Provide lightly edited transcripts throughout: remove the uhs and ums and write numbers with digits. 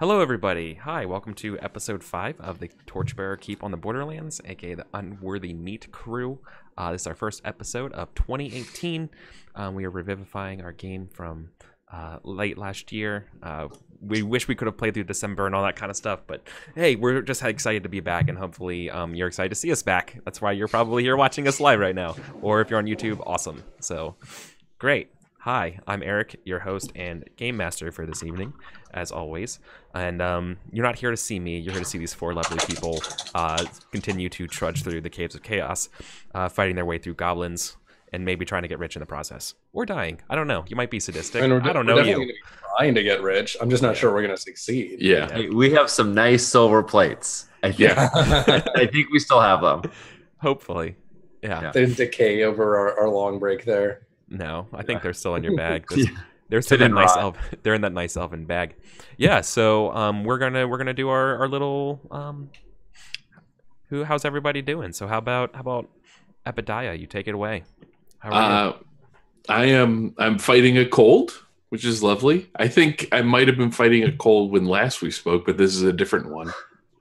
Hello, everybody. Hi, welcome to episode 5 of the Torchbearer Keep on the Borderlands, aka the Unworthy Meat crew. This is our first episode of 2018. We are revivifying our game from late last year. We wish we could have played through December and all that kind of stuff, but hey, we're just excited to be back, and hopefully you're excited to see us back. That's why you're probably here watching us live right now. Or if you're on YouTube, awesome. So, great. Hi, I'm Eric, your host and game master for this evening, as always. And you're not here to see me, you're here to see these four lovely people continue to trudge through the caves of chaos, fighting their way through goblins, and maybe trying to get rich in the process. Or dying. I don't know. You might be sadistic. I don't know you. Be trying to get rich. I'm just not sure we're going to succeed. Yeah. Hey, we have some nice silver plates, I think. Yeah. I think we still have them. Hopefully. Yeah. They didn't decay over our long break there. No, I think they're still in your bag. They're still in nice they're in that nice elven bag. Yeah, so we're gonna do our little how's everybody doing? So how about Abadiah? You take it away. How are you? I'm fighting a cold, which is lovely. I think I might have been fighting a cold when last we spoke, but this is a different one.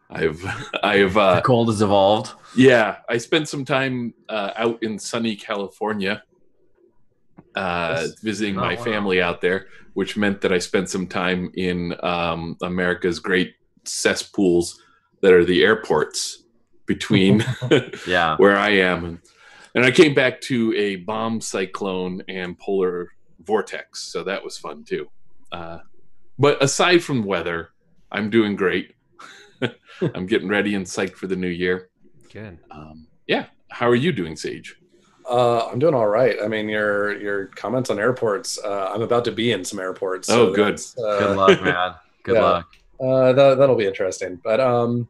The cold has evolved. Yeah, I spent some time out in sunny California. Visiting my family out there, which meant that I spent some time in America's great cesspools that are the airports between where I am. And I came back to a bomb cyclone and polar vortex, so that was fun too. But aside from weather, I'm doing great. I'm getting ready and psyched for the new year. Good. How are you doing, Sage? I'm doing all right. I mean, your comments on airports. I'm about to be in some airports. So good. Good luck, man. Good luck. That'll be interesting. But I've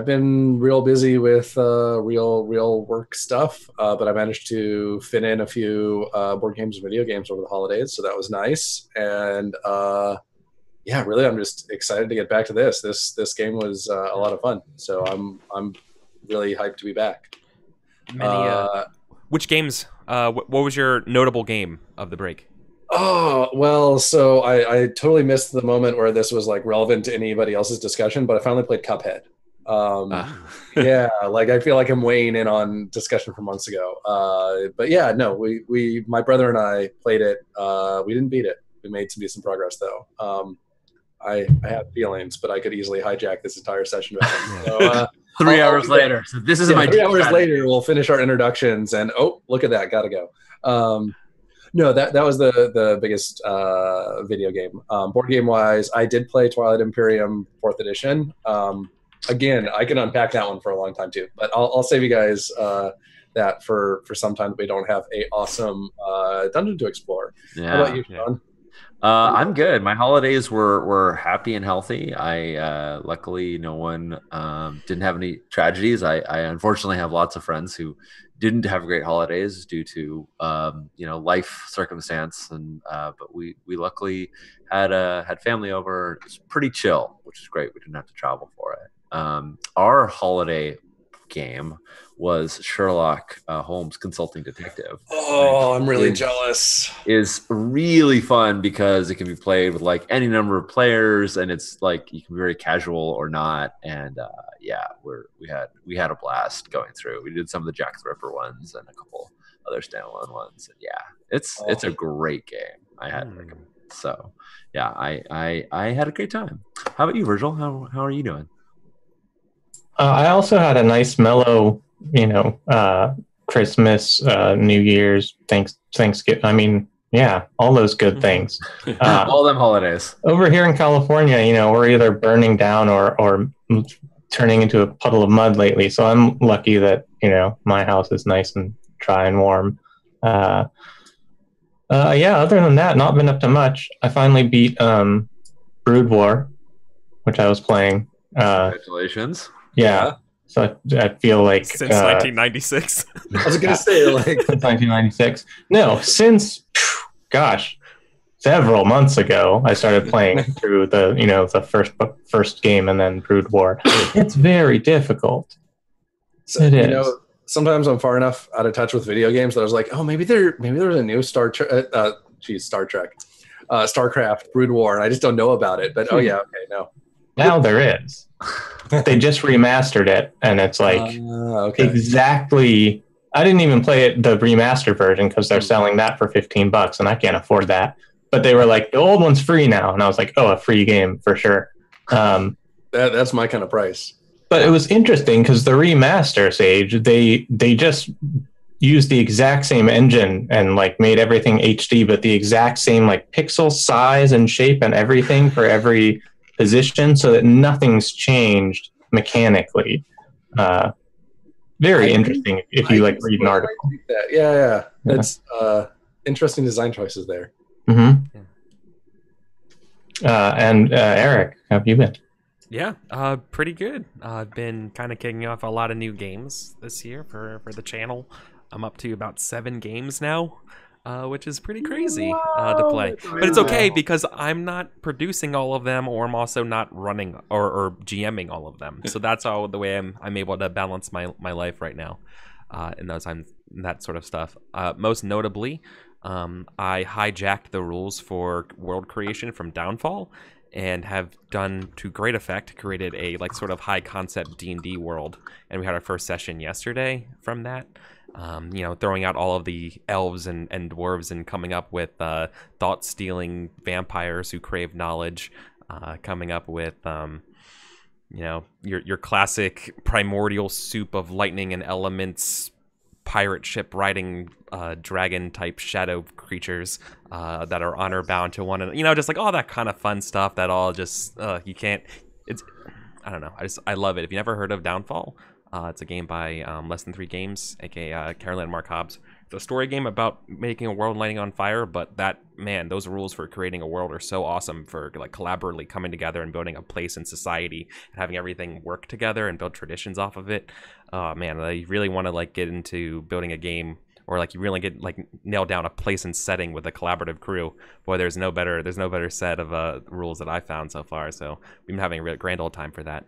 been real busy with real work stuff. But I managed to fit in a few board games and video games over the holidays, so that was nice. And really, I'm just excited to get back to this. This game was a lot of fun. So I'm really hyped to be back. Which games? What was your notable game of the break? Oh, well, so I totally missed the moment where this was like relevant to anybody else's discussion, but I finally played Cuphead. I feel like I'm weighing in on discussion from months ago. My brother and I played it. We didn't beat it. We made some decent progress though. I have feelings, but I could easily hijack this entire session. So, 3 hours later. So this is my 3 hours later. We'll finish our introductions, and look at that, gotta go. No, that was the biggest video game. Board game wise, I did play Twilight Imperium 4th edition. Again, I can unpack that one for a long time too, but I'll save you guys that for some time that we don't have a awesome dungeon to explore. Yeah. How about you, Sean? I'm good. My holidays were happy and healthy. I luckily no one didn't have any tragedies. I unfortunately have lots of friends who didn't have great holidays due to life circumstance, and but we luckily had family over. It was pretty chill, which is great. We didn't have to travel for it. Our holiday game was Sherlock Holmes Consulting Detective. Oh, I'm really jealous. Is really fun because it can be played with like any number of players, and it's like you can be very casual or not. And we had a blast going through. We did some of the Jack the Ripper ones and a couple other standalone ones. And it's a great game. I had a great time. How about you, Virgil? How are you doing? I also had a nice mellow, Christmas, New Year's, Thanksgiving. I mean, all those good things. All them holidays. Over here in California, we're either burning down or turning into a puddle of mud lately. So I'm lucky that, my house is nice and dry and warm. Other than that, not been up to much. I finally beat Brood War, which I was playing. Congratulations. Yeah. So I feel like since 1996. I was gonna say since 1996. No, since several months ago, I started playing through the first game and then Brood War. It's very difficult. So, it is. Sometimes I'm far enough out of touch with video games that I was like, oh, maybe there's a new Star Trek. StarCraft Brood War, and I just don't know about it. But okay, no. Now there is. They just remastered it, and it's like exactly. I didn't even play it the remastered version because they're selling that for $15, and I can't afford that. But they were like, the old one's free now, and I was like, oh, a free game for sure. That's my kind of price. But it was interesting because the remaster, Sage, they just used the exact same engine and like made everything HD, but the exact same like pixel size and shape and everything for every position, so that nothing's changed mechanically. Very interesting if you like read an article. Yeah. That's interesting design choices there. Mm-hmm. And Eric, how have you been? Yeah, pretty good. I've been kind of kicking off a lot of new games this year for the channel. I'm up to about 7 games now, which is pretty crazy to play. But it's okay because I'm not producing all of them, or I'm also not running or GMing all of them. So that's all the way I'm able to balance my life right now in those times, that sort of stuff. Most notably, I hijacked the rules for world creation from Downfall, and have done to great effect, created a like sort of high concept D&D world. And we had our first session yesterday from that. Throwing out all of the elves and dwarves and coming up with thought-stealing vampires who crave knowledge, coming up with your classic primordial soup of lightning and elements, pirate ship riding dragon type shadow creatures that are honor bound to one another, just like all that kind of fun stuff that all just you can't, it's, I don't know, I love it. If you never heard of Downfall, it's a game by Less Than 3 Games, aka Caroline Mark Hobbs. It's a story game about making a world lighting on fire, but those rules for creating a world are so awesome for like collaboratively coming together and building a place in society and having everything work together and build traditions off of it. Oh man, you really want to like get into building a game, or like you really get like nail down a place and setting with a collaborative crew. Boy, there's no better set of rules that I found so far. So we've been having a real grand old time for that.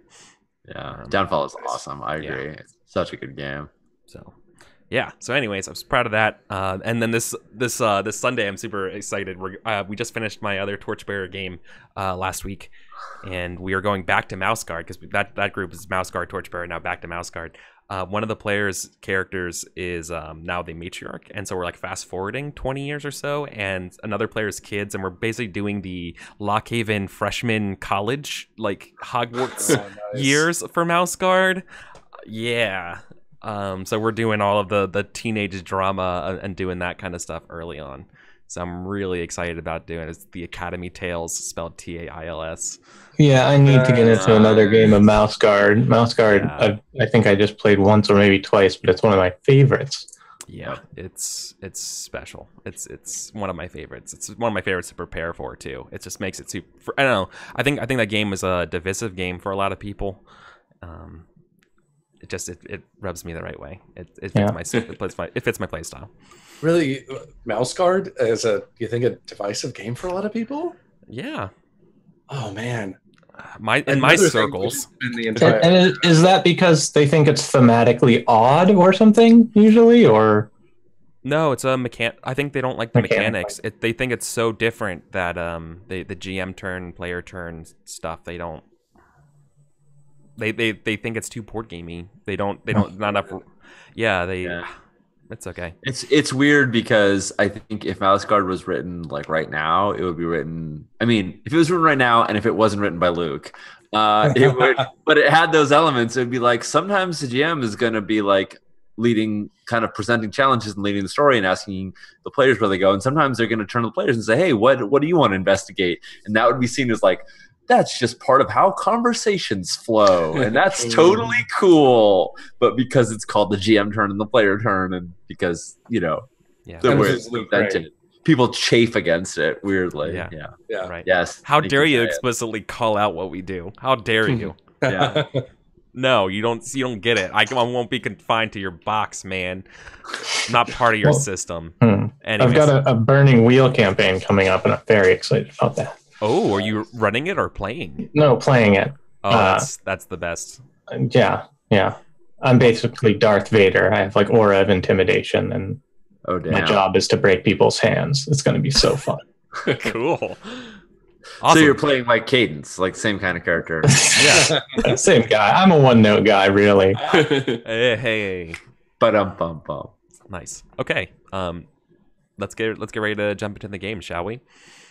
Yeah, Downfall is awesome. I agree. Yeah. It's such a good game. So, yeah. So, anyways, I was proud of that. And then this Sunday, I'm super excited. We just finished my other Torchbearer game last week, and we are going back to Mouse Guard because that group is Mouse Guard, Torchbearer, now back to Mouse Guard. One of the players' characters is now the matriarch, and so we're like fast forwarding 20 years or so, and another player's kids, and we're basically doing the Lockhaven freshman college, like Hogwarts years for Mouse Guard. Yeah. So we're doing all of the teenage drama and doing that kind of stuff early on. So I'm really excited about doing it. It's the Academy Tales, spelled Tails. Yeah, I need to get into another game of Mouse Guard. Mouse Guard, yeah. I think I just played once or maybe twice, but it's one of my favorites. Yeah, it's special. It's one of my favorites. It's one of my favorites to prepare for too. It just makes it super. I don't know. I think that game is a divisive game for a lot of people. It rubs me the right way. It fits my play style. Really, Mouse Guard is you think a divisive game for a lot of people? Yeah. Oh man. In my circles. And is that because they think it's thematically odd or something usually, or? No, it's a I think they don't like the mechanics. They think it's so different that the GM turn, player turn stuff. They don't. They think it's too board gamey. They don't not enough. Yeah. It's okay. It's weird because I think if Mouse Guard was written like right now, it would be written. I mean, if it was written right now, and if it wasn't written by Luke, it would. But it had those elements. It would be like sometimes the GM is going to be like leading, kind of presenting challenges and leading the story and asking the players where they go. And sometimes they're going to turn to the players and say, "Hey, what do you want to investigate?" And that would be seen as like, that's just part of how conversations flow, and that's totally cool. But because it's called the GM turn and the player turn, and because the way it's presented, people chafe against it weirdly. Yeah. Right. Yes. How dare you explicitly call out what we do? How dare you? Yeah. No, you don't get it. I won't be confined to your box, man. Not part of your system. I've got a Burning Wheel campaign coming up, and I'm very excited about that. Oh, are you running it or playing? No, playing it. Oh, that's the best. Yeah. I'm basically Darth Vader. I have like aura of intimidation, and my job is to break people's hands. It's going to be so fun. Cool. Awesome. So you're playing like Cadence, like same kind of character. Yeah, same guy. I'm a one-note guy, really. Hey. Bum. Nice. Okay. Let's get ready to jump into the game, shall we?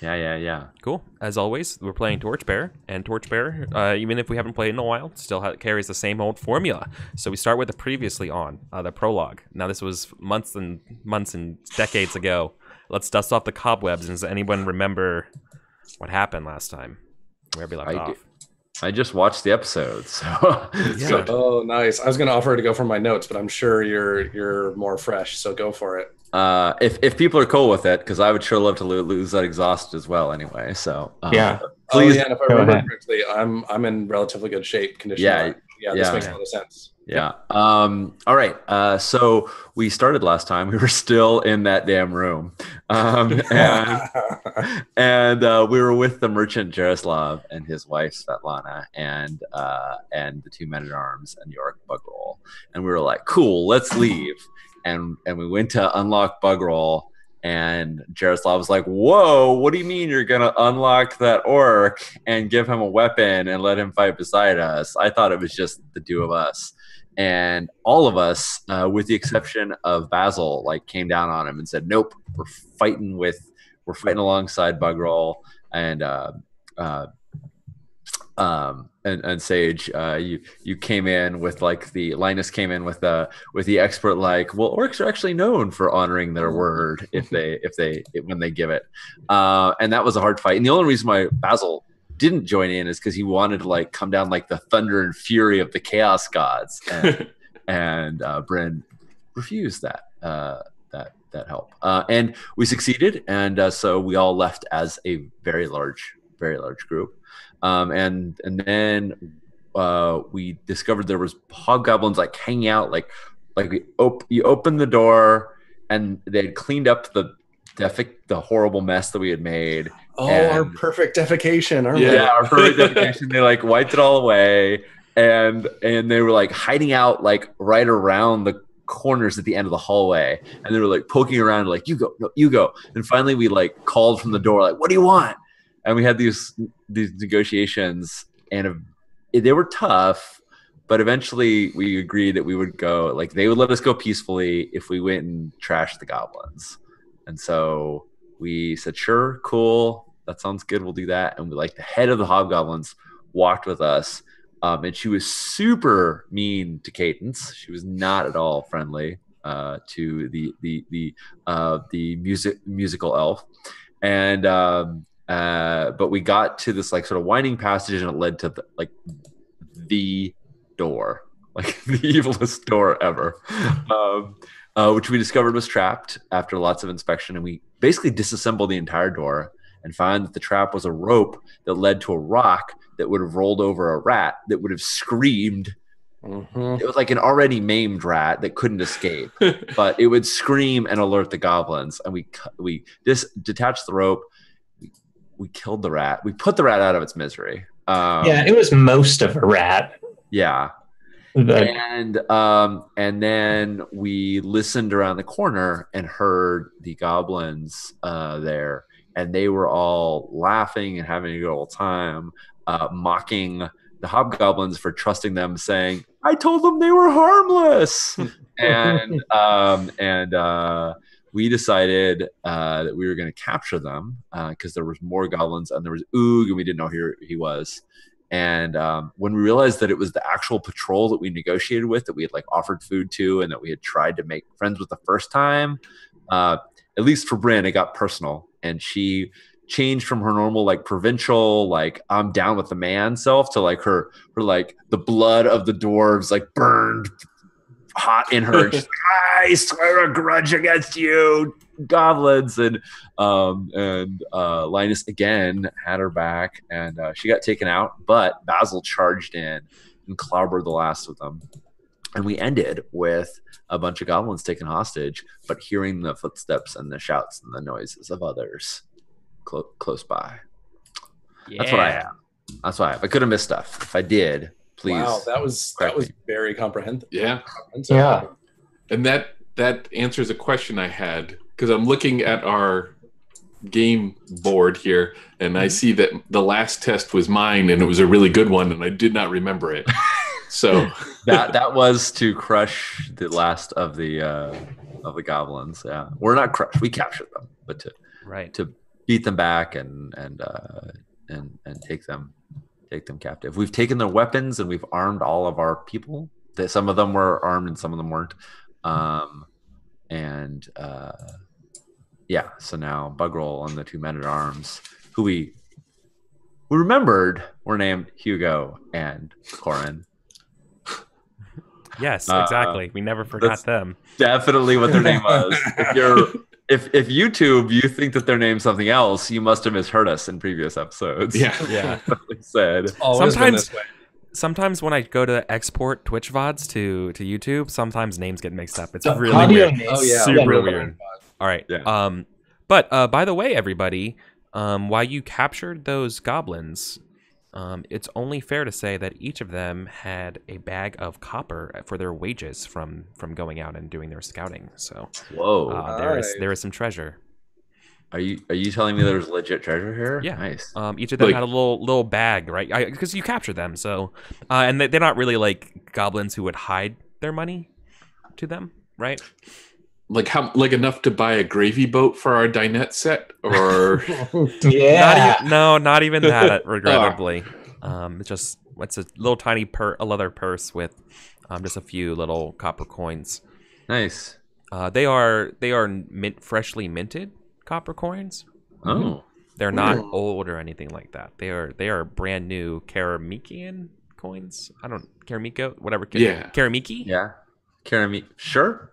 Yeah. Cool. As always, we're playing Torchbearer, and Torchbearer, even if we haven't played in a while, still carries the same old formula. So we start with the previously on, the prologue. Now, this was months and decades ago. Let's dust off the cobwebs. And does anyone remember what happened last time? Where we left off? I just watched the episode, so yeah. Oh, nice. I was going to offer to go for my notes, but I'm sure you're more fresh, so go for it. If people are cool with it, because I would sure love to lose that exhaust as well. Anyway, so yeah, please. And if I remember correctly, I'm in relatively good shape. Condition. Yeah. This makes a lot of sense. Yeah. All right. So we started last time. We were still in that damn room, and we were with the merchant Jaroslav and his wife Svetlana, and the two men at arms and York Bugroll, and we were like, "Cool, let's leave." And we went to unlock Bugroll, and Jaroslav was like, "Whoa, what do you mean you're gonna unlock that orc and give him a weapon and let him fight beside us? I thought it was just the two of us." And all of us, with the exception of Basil, like came down on him and said, "Nope, we're fighting alongside Bugroll and Sage. You came in with Linus came in with the expert like, well, orcs are actually known for honoring their word when they give it, and that was a hard fight. And the only reason why Basil didn't join in is because he wanted to like come down like the thunder and fury of the chaos gods, and Bryn refused that help, and we succeeded, and so we all left as a very large group, and then we discovered there was hobgoblins like hanging out, like you opened the door and they'd cleaned up the horrible mess that we had made. Oh, our perfect defecation. Our perfect defecation. They like wiped it all away, and they were like hiding out like right around the corners at the end of the hallway, and they were like poking around like, "You go, no, you go." And finally we like called from the door like, "What do you want?" And we had these negotiations, and they were tough, but eventually we agreed that we would go, like they would let us go peacefully if we went and trashed the goblins. And so we said, sure, cool, that sounds good, we'll do that. And we, like, the head of the hobgoblins walked with us, and she was super mean to Cadence. She was not at all friendly to the musical elf. And but we got to this like sort of winding passage, and it led to the door, like the evilest door ever, which we discovered was trapped after lots of inspection. And we basically disassembled the entire door and found that the trap was a rope that led to a rock that would have rolled over a rat that would have screamed. Mm-hmm. It was like an already maimed rat that couldn't escape, but it would scream and alert the goblins. And we detached the rope. We killed the rat. We put the rat out of its misery. It was most of a rat. Yeah. And then we listened around the corner and heard the goblins there, and they were all laughing and having a good old time, mocking the hobgoblins for trusting them, saying, "I told them they were harmless." and we decided that we were going to capture them because there was more goblins, and there was Oog, and we didn't know who he was. And when we realized that it was the actual patrol that we negotiated with, that we had like offered food to, and that we had tried to make friends with the first time, at least for Bryn, it got personal, and she changed from her normal like provincial like I'm down with the man self to like her like the blood of the dwarves like burned hot in her. She's like, I swear a grudge against you, goblins. And Linus again had her back, and she got taken out, but Basil charged in and clobbered the last of them. And we ended with a bunch of goblins taken hostage, but hearing the footsteps and the shouts and the noises of others close by. Yeah. That's what I have. I could have missed stuff. If I did, please. Wow, that was very comprehensive. Yeah. Yeah. And that answers a question I had, because I'm looking at our game board here, and I see that the last test was mine, and it was a really good one, and I did not remember it. So that was to crush the last of the goblins. Yeah, we're not crushed. We captured them, but to beat them back and take them captive. We've taken their weapons and we've armed all of our people. Some of them were armed and some of them weren't. So now Bugrol and the 2 men-at-arms, who we remembered were named Hugo and Corin. Yes, exactly. We never forgot them. Definitely what their name was. If YouTube, you think that their name's something else, you must have misheard us in previous episodes. Yeah. Said. Sometimes when I go to export Twitch VODs to YouTube, sometimes names get mixed up. It's really weird. Super weird. All right. Yeah. But by the way, everybody, while you captured those goblins, it's only fair to say that each of them had a bag of copper for their wages from going out and doing their scouting. So, there is some treasure. Are you telling me there's legit treasure here? Yeah. Nice. Each of them had a little bag, right? Because you captured them, so and they're not really like goblins who would hide their money to them, right? Like enough to buy a gravy boat for our dinette set, or not even that. Regrettably, it's a little tiny a leather purse with just a few little copper coins. Nice. They are freshly minted copper coins. Oh, they're not old or anything like that. They are brand new Karamikian coins. Whatever. Karamiki. Yeah, Karamiki. Sure.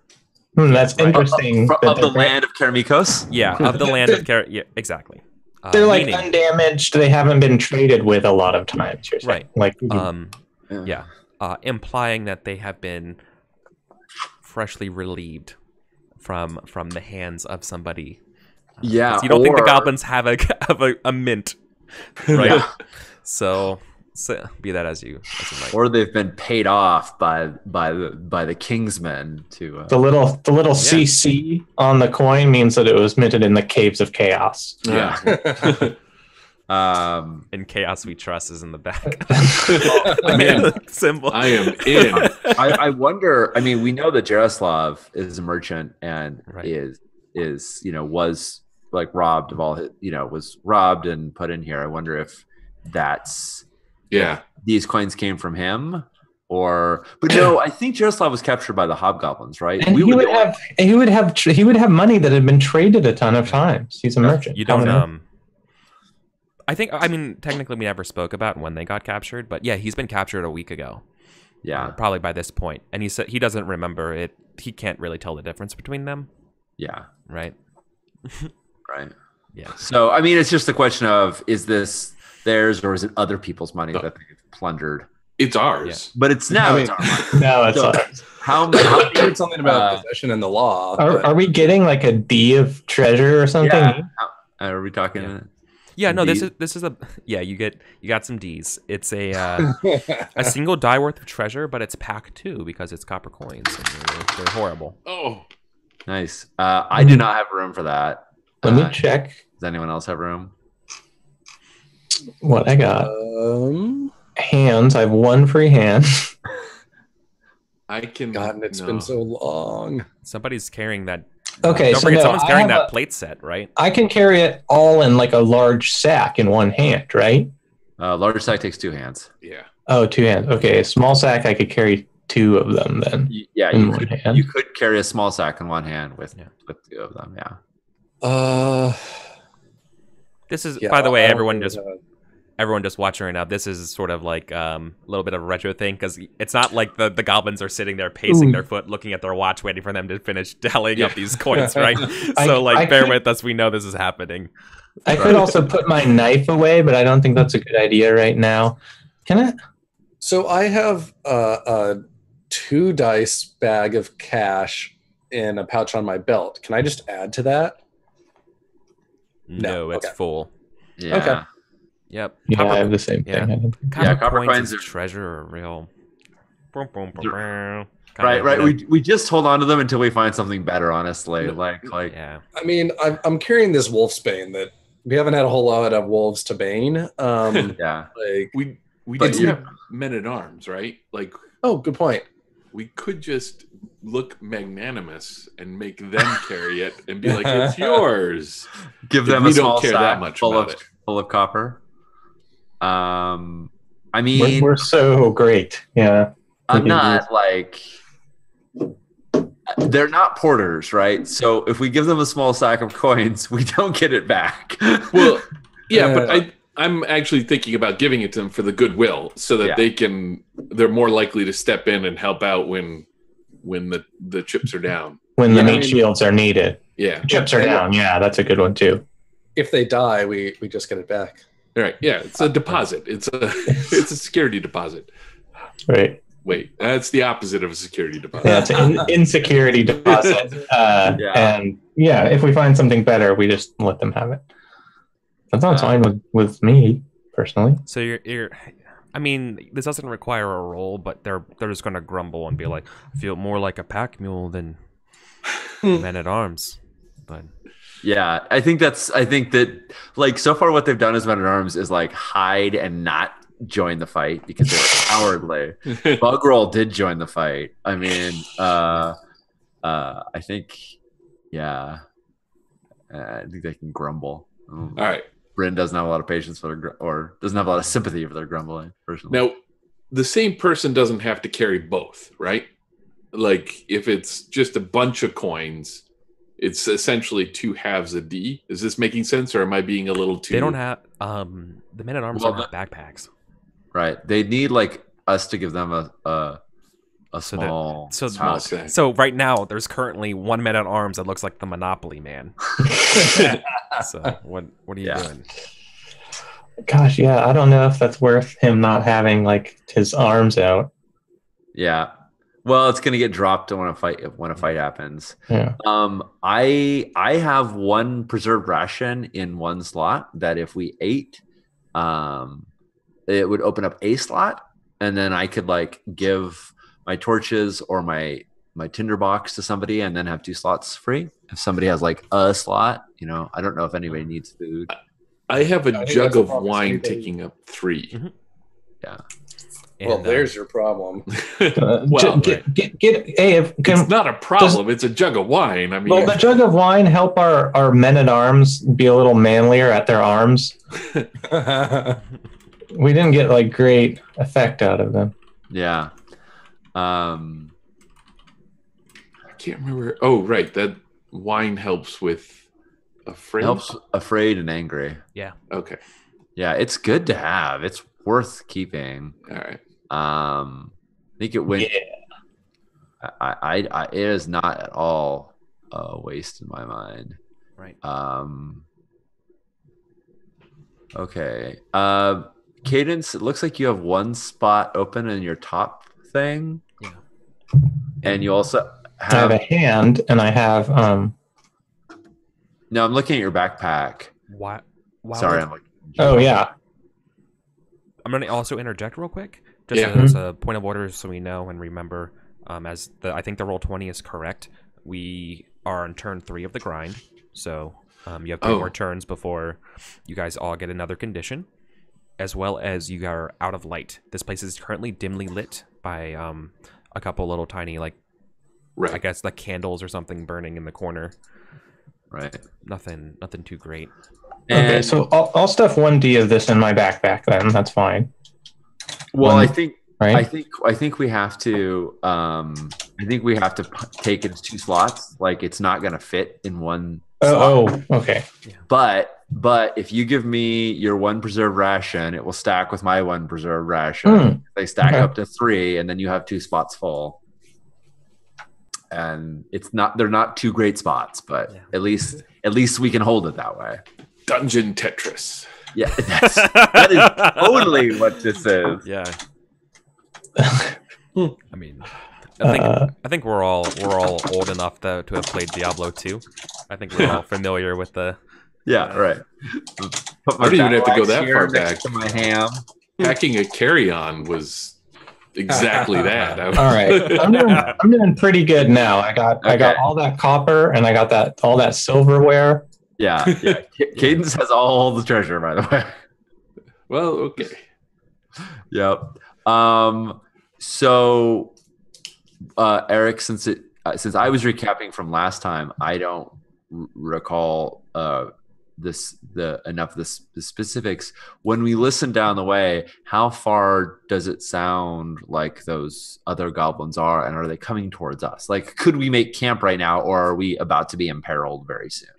That's interesting. Of the land of Karamikos? Yeah, of the land of yeah, exactly. They're like undamaged. They haven't been traded with a lot of times. You're saying. Right. Implying that they have been freshly relieved from the hands of somebody. Yeah. You don't think the goblins have a mint, right? Yeah. So be that as you like. Or they've been paid off by the Kingsmen to the little CC on the coin means that it was minted in the Caves of Chaos. Yeah. In Chaos We Trust is in the back. I'm in. Symbol. I am in. I wonder. I mean, we know that Jaroslav is a merchant and is was like robbed of all his, was robbed and put in here. I wonder if that's. Yeah, these coins came from him, but no, I think Jaroslav was captured by the hobgoblins, right? And he would have money that had been traded a ton of times. He's a merchant. You don't technically we never spoke about when they got captured, but yeah, he's been captured a week ago. Yeah, probably by this point, and he said he doesn't remember it. He can't really tell the difference between them. Yeah. Right. Right. Yeah. So I mean, it's just a question of, is this theirs or is it other people's money that they've plundered? It's ours, but it's now it's our money. No, it's ours. How heard something about possession in the law? Are we getting like a D of treasure or something? Yeah. Are we talking? Yeah, no. This is you got some D's. It's a single die worth of treasure, but it's pack 2 because it's copper coins and they're horrible. Oh, nice. I do not have room for that. Let me check. Does anyone else have room? What I got? Hands. I have 1 free hand. I can. God, it's been so long. Somebody's carrying that. Okay, don't forget, someone's carrying that plate set, right? I can carry it all in like a large sack in 1 hand, right? Large sack takes 2 hands. Yeah. Oh, 2 hands. Okay, a small sack. I could carry 2 of them then. You could carry a small sack in 1 hand with 2 of them. Yeah. This is, by the way, everyone just watching right now. This is sort of like a little bit of a retro thing because it's not like the goblins are sitting there pacing their foot, looking at their watch, waiting for them to finish tallying up these coins, right? So bear with us. We know this is happening. I could also put my knife away, but I don't think that's a good idea right now. Can I? So I have a 2 dice bag of cash in a pouch on my belt. Can I just add to that? No, it's full. Yeah. Okay. Yep. Yeah, I have the same thing. Copper coins is treasure or real. Right. We just hold on to them until we find something better. Honestly, yeah. I mean, I'm carrying this wolfsbane that we haven't had a whole lot of wolves to bane. Yeah, like we did have men at arms, right? Like, oh, good point. We could just look magnanimous and make them carry it and be like, "It's yours." Give them a small sack full of copper. I mean, we're so great. Yeah, I'm not like. They're not porters, right? So if we give them a small sack of coins, we don't get it back. Well, yeah, but I'm actually thinking about giving it to them for the goodwill, so that they're more likely to step in and help out when the chips are down. When the meat shields are needed. Yeah. Chips are down. Yeah, that's a good one too. If they die, we just get it back. All right. Yeah, it's a deposit. It's a security deposit. Right. Wait, that's the opposite of a security deposit. Yeah, it's an insecurity deposit. And if we find something better, we just let them have it. That sounds fine with me personally. So you're I mean, this doesn't require a roll, but they're just gonna grumble and be like, I feel more like a pack mule than men at arms. But yeah, I think that like so far what they've done as men at arms is like hide and not join the fight because they were cowardly. Bugroll did join the fight. I mean, I think, I think they can grumble. All right. Bryn doesn't have a lot of patience or doesn't have a lot of sympathy for their grumbling. Personally, now the same person doesn't have to carry both, right? Like if it's just a bunch of coins, it's essentially 2 halves a D. Is this making sense, or am I being a little too? They don't have the men at arms don't have backpacks. Right. They need like us to give them a small thing. So right now there's currently one man at arms that looks like the Monopoly man. So what are you doing? Gosh, yeah, I don't know if that's worth him not having like his arms out. Yeah. Well, it's gonna get dropped when a fight happens. Yeah. I have 1 preserved ration in 1 slot that if we ate, it would open up a slot, and then I could like give my torches or my tinderbox to somebody, and then have 2 slots free. If somebody has like a slot, I don't know if anybody needs food. I have a jug of wine taking up 3. Mm-hmm. Yeah. Well, there's your problem. It's not a problem. It's a jug of wine. I mean, will the jug of wine help our men at arms be a little manlier at their arms? We didn't get like great effect out of them. Yeah. I can't remember. Oh, right. That wine helps with afraid. Helps afraid and angry. Yeah. Okay. Yeah, it's good to have. It's worth keeping. All right. I think it went. Yeah. I it is not at all a waste in my mind. Right. Okay. Cadence, it looks like you have 1 spot open in your top thing. Yeah. And you also I have a hand, and I have No, I'm looking at your backpack. Wow. Sorry, I'm looking. Oh yeah. I'm gonna also interject real quick, just as a point of order, so we know and remember. I think the roll 20 is correct. We are on turn 3 of the grind, so you have 3 more turns before you guys all get another condition, as well as you are out of light. This place is currently dimly lit by a couple little tiny I guess like candles or something burning in the corner. Right. Nothing too great. Okay, so I'll stuff 1D of this in my backpack then. That's fine. Well, I think we have to. I think we have to take it as 2 slots. Like it's not going to fit in 1 slot. Oh, okay. Yeah. But if you give me your 1 preserved ration, it will stack with my 1 preserved ration. They stack up to 3, and then you have 2 spots full. And they're not 2 great spots, but at least we can hold it that way. Dungeon Tetris. Yeah, that is totally what this is. Yeah. I mean, I think we're all old enough to have played Diablo 2. I think we're all familiar with the. Yeah, right. I didn't even have to go that far back. To my ham. Hacking a carry-on was exactly that. All right, I'm doing pretty good now. I got all that copper, and I got all that silverware. Yeah. Cadence has all the treasure, by the way. Well, okay. Yep. So, Eric, since I was recapping from last time, I don't recall enough of the specifics. When we listen down the way, how far does it sound like those other goblins are, and are they coming towards us? Like, could we make camp right now, or are we about to be imperiled very soon?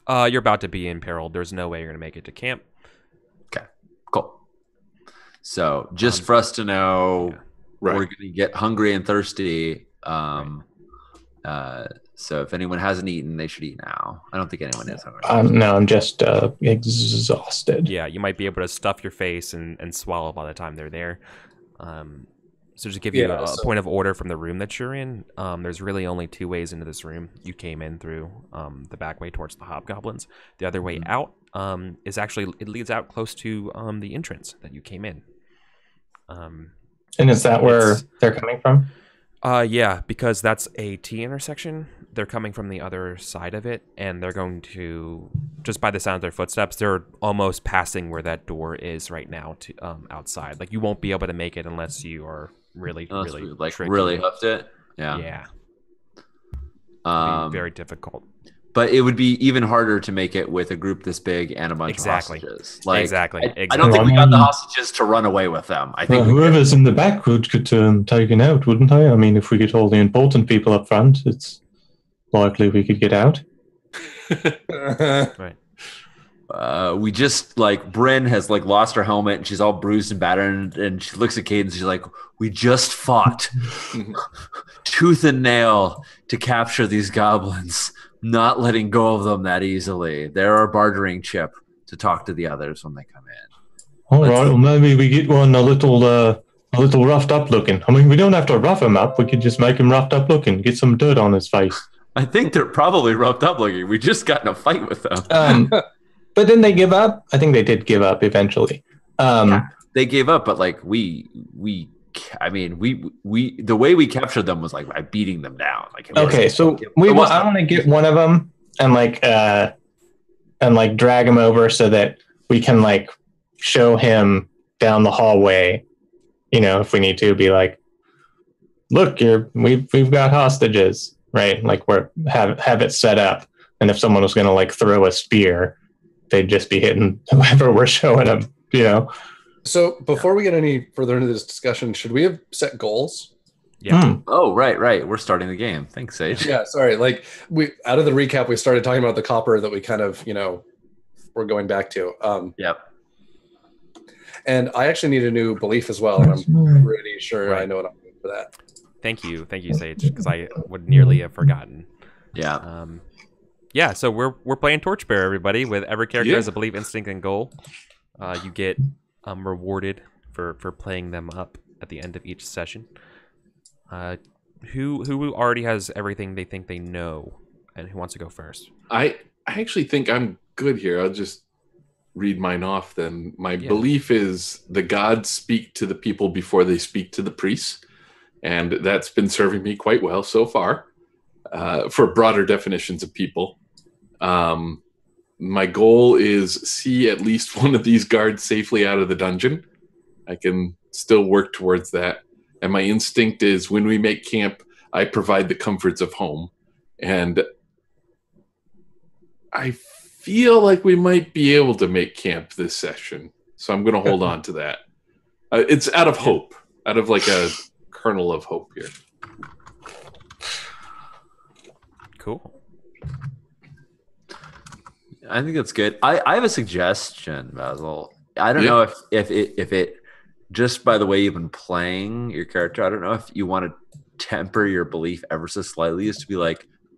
You're about to be imperiled. There's no way you're going to make it to camp. Okay, cool. So just for us to know, we're going to get hungry and thirsty. So if anyone hasn't eaten, they should eat now. I don't think anyone is hungry. No, I'm just exhausted. Yeah, you might be able to stuff your face and swallow by the time they're there. So just to give you a point of order from the room that you're in, there's really only two ways into this room. You came in through the back way towards the hobgoblins. The other way out is actually, it leads out close to the entrance that you came in. And is that where they're coming from? Yeah, because that's a T intersection. They're coming from the other side of it, and they're going to, just by the sound of their footsteps, they're almost passing where that door is right now to outside. Like, you won't be able to make it unless you are really hoofed it. Yeah. Very difficult. But it would be even harder to make it with a group this big and a bunch of hostages. Exactly. I don't think we got the hostages to run away with them. I think whoever's in the back would get taken out, wouldn't I? I mean, if we get all the important people up front, it's likely we could get out. Right. We just, Bryn has lost her helmet and she's all bruised and battered, and she looks at Cade and she's like, we just fought tooth and nail to capture these goblins, not letting go of them that easily. They're our bartering chip to talk to the others when they come in. All right, well, maybe we get one a little roughed up looking. I mean, we don't have to rough him up. We could just make him roughed up looking, get some dirt on his face. I think they're probably roughed up looking. We just got in a fight with them. But then they give up. I think they did give up eventually. They gave up, but the way we captured them was by beating them down. I want to get one of them and drag him over so that we can show him down the hallway. You know, if we need to, be like, look, we've got hostages, right? Have it set up, and if someone was going to throw a spear, they'd just be hitting whoever we're showing them, you know? So before we get any further into this discussion, should we have set goals? Yeah. Oh, right. We're starting the game. Thanks, Sage. Yeah, sorry. We out of the recap, we started talking about the copper that we kind of, we're going back to. Yep. And I actually need a new belief as well, and I'm pretty sure I know what I'm doing for that. Thank you, Sage, because I would nearly have forgotten. Yeah. Yeah, so we're playing Torchbearer, everybody, with every character has a belief, instinct, and goal. You get rewarded for playing them up at the end of each session. Who already has everything they think they know, and who wants to go first? I actually think I'm good here. I'll just read mine off then. My belief is the gods speak to the people before they speak to the priests, and that's been serving me quite well so far. For broader definitions of people. My goal is see at least one of these guards safely out of the dungeon. I can still work towards that. And my instinct is when we make camp, I provide the comforts of home. And I feel like we might be able to make camp this session. So I'm going to hold on to that. It's out of hope, out of a kernel of hope here. Cool. I think that's good. I have a suggestion, Basil. I don't know if it just by the way you've been playing your character, I don't know if you want to temper your belief ever so slightly as to be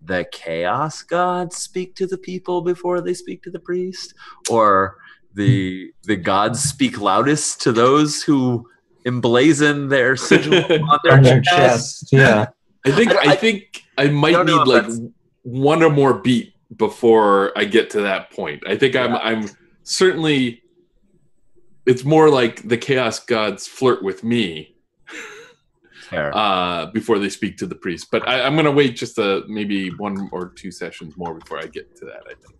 the chaos gods speak to the people before they speak to the priest, or the gods speak loudest to those who emblazon their sigil on their chest. Yeah. I think I might need one or more beat before I get to that point. I think I'm certainly. It's more like the chaos gods flirt with me Fair. Before they speak to the priest. But I'm going to wait just maybe 1 or 2 sessions more before I get to that, I think.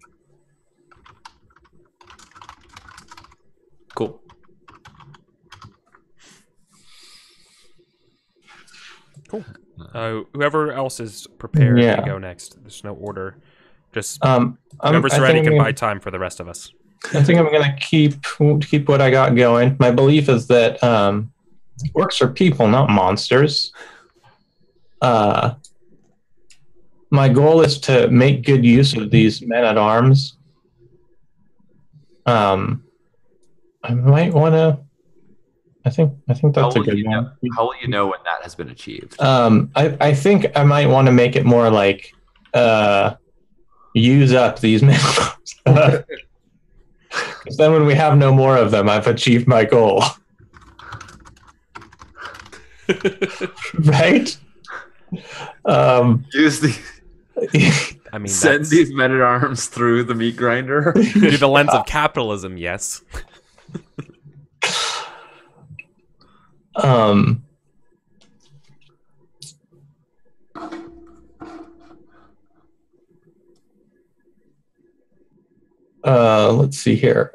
Cool. Cool. Whoever else is prepared to go next. There's no order. Just whoever's ready can buy time for the rest of us. I think I'm going to keep what I got going. My belief is that orcs are people, not monsters. My goal is to make good use of these men-at-arms. I might want to. I think that's a good one. How will you know when that has been achieved? I think I might want to make it more like use up these men-at-arms. Because then when we have no more of them, I've achieved my goal. Right? Use the. I mean, send these men-at-arms through the meat grinder. Through the lens of capitalism, yes. Let's see here.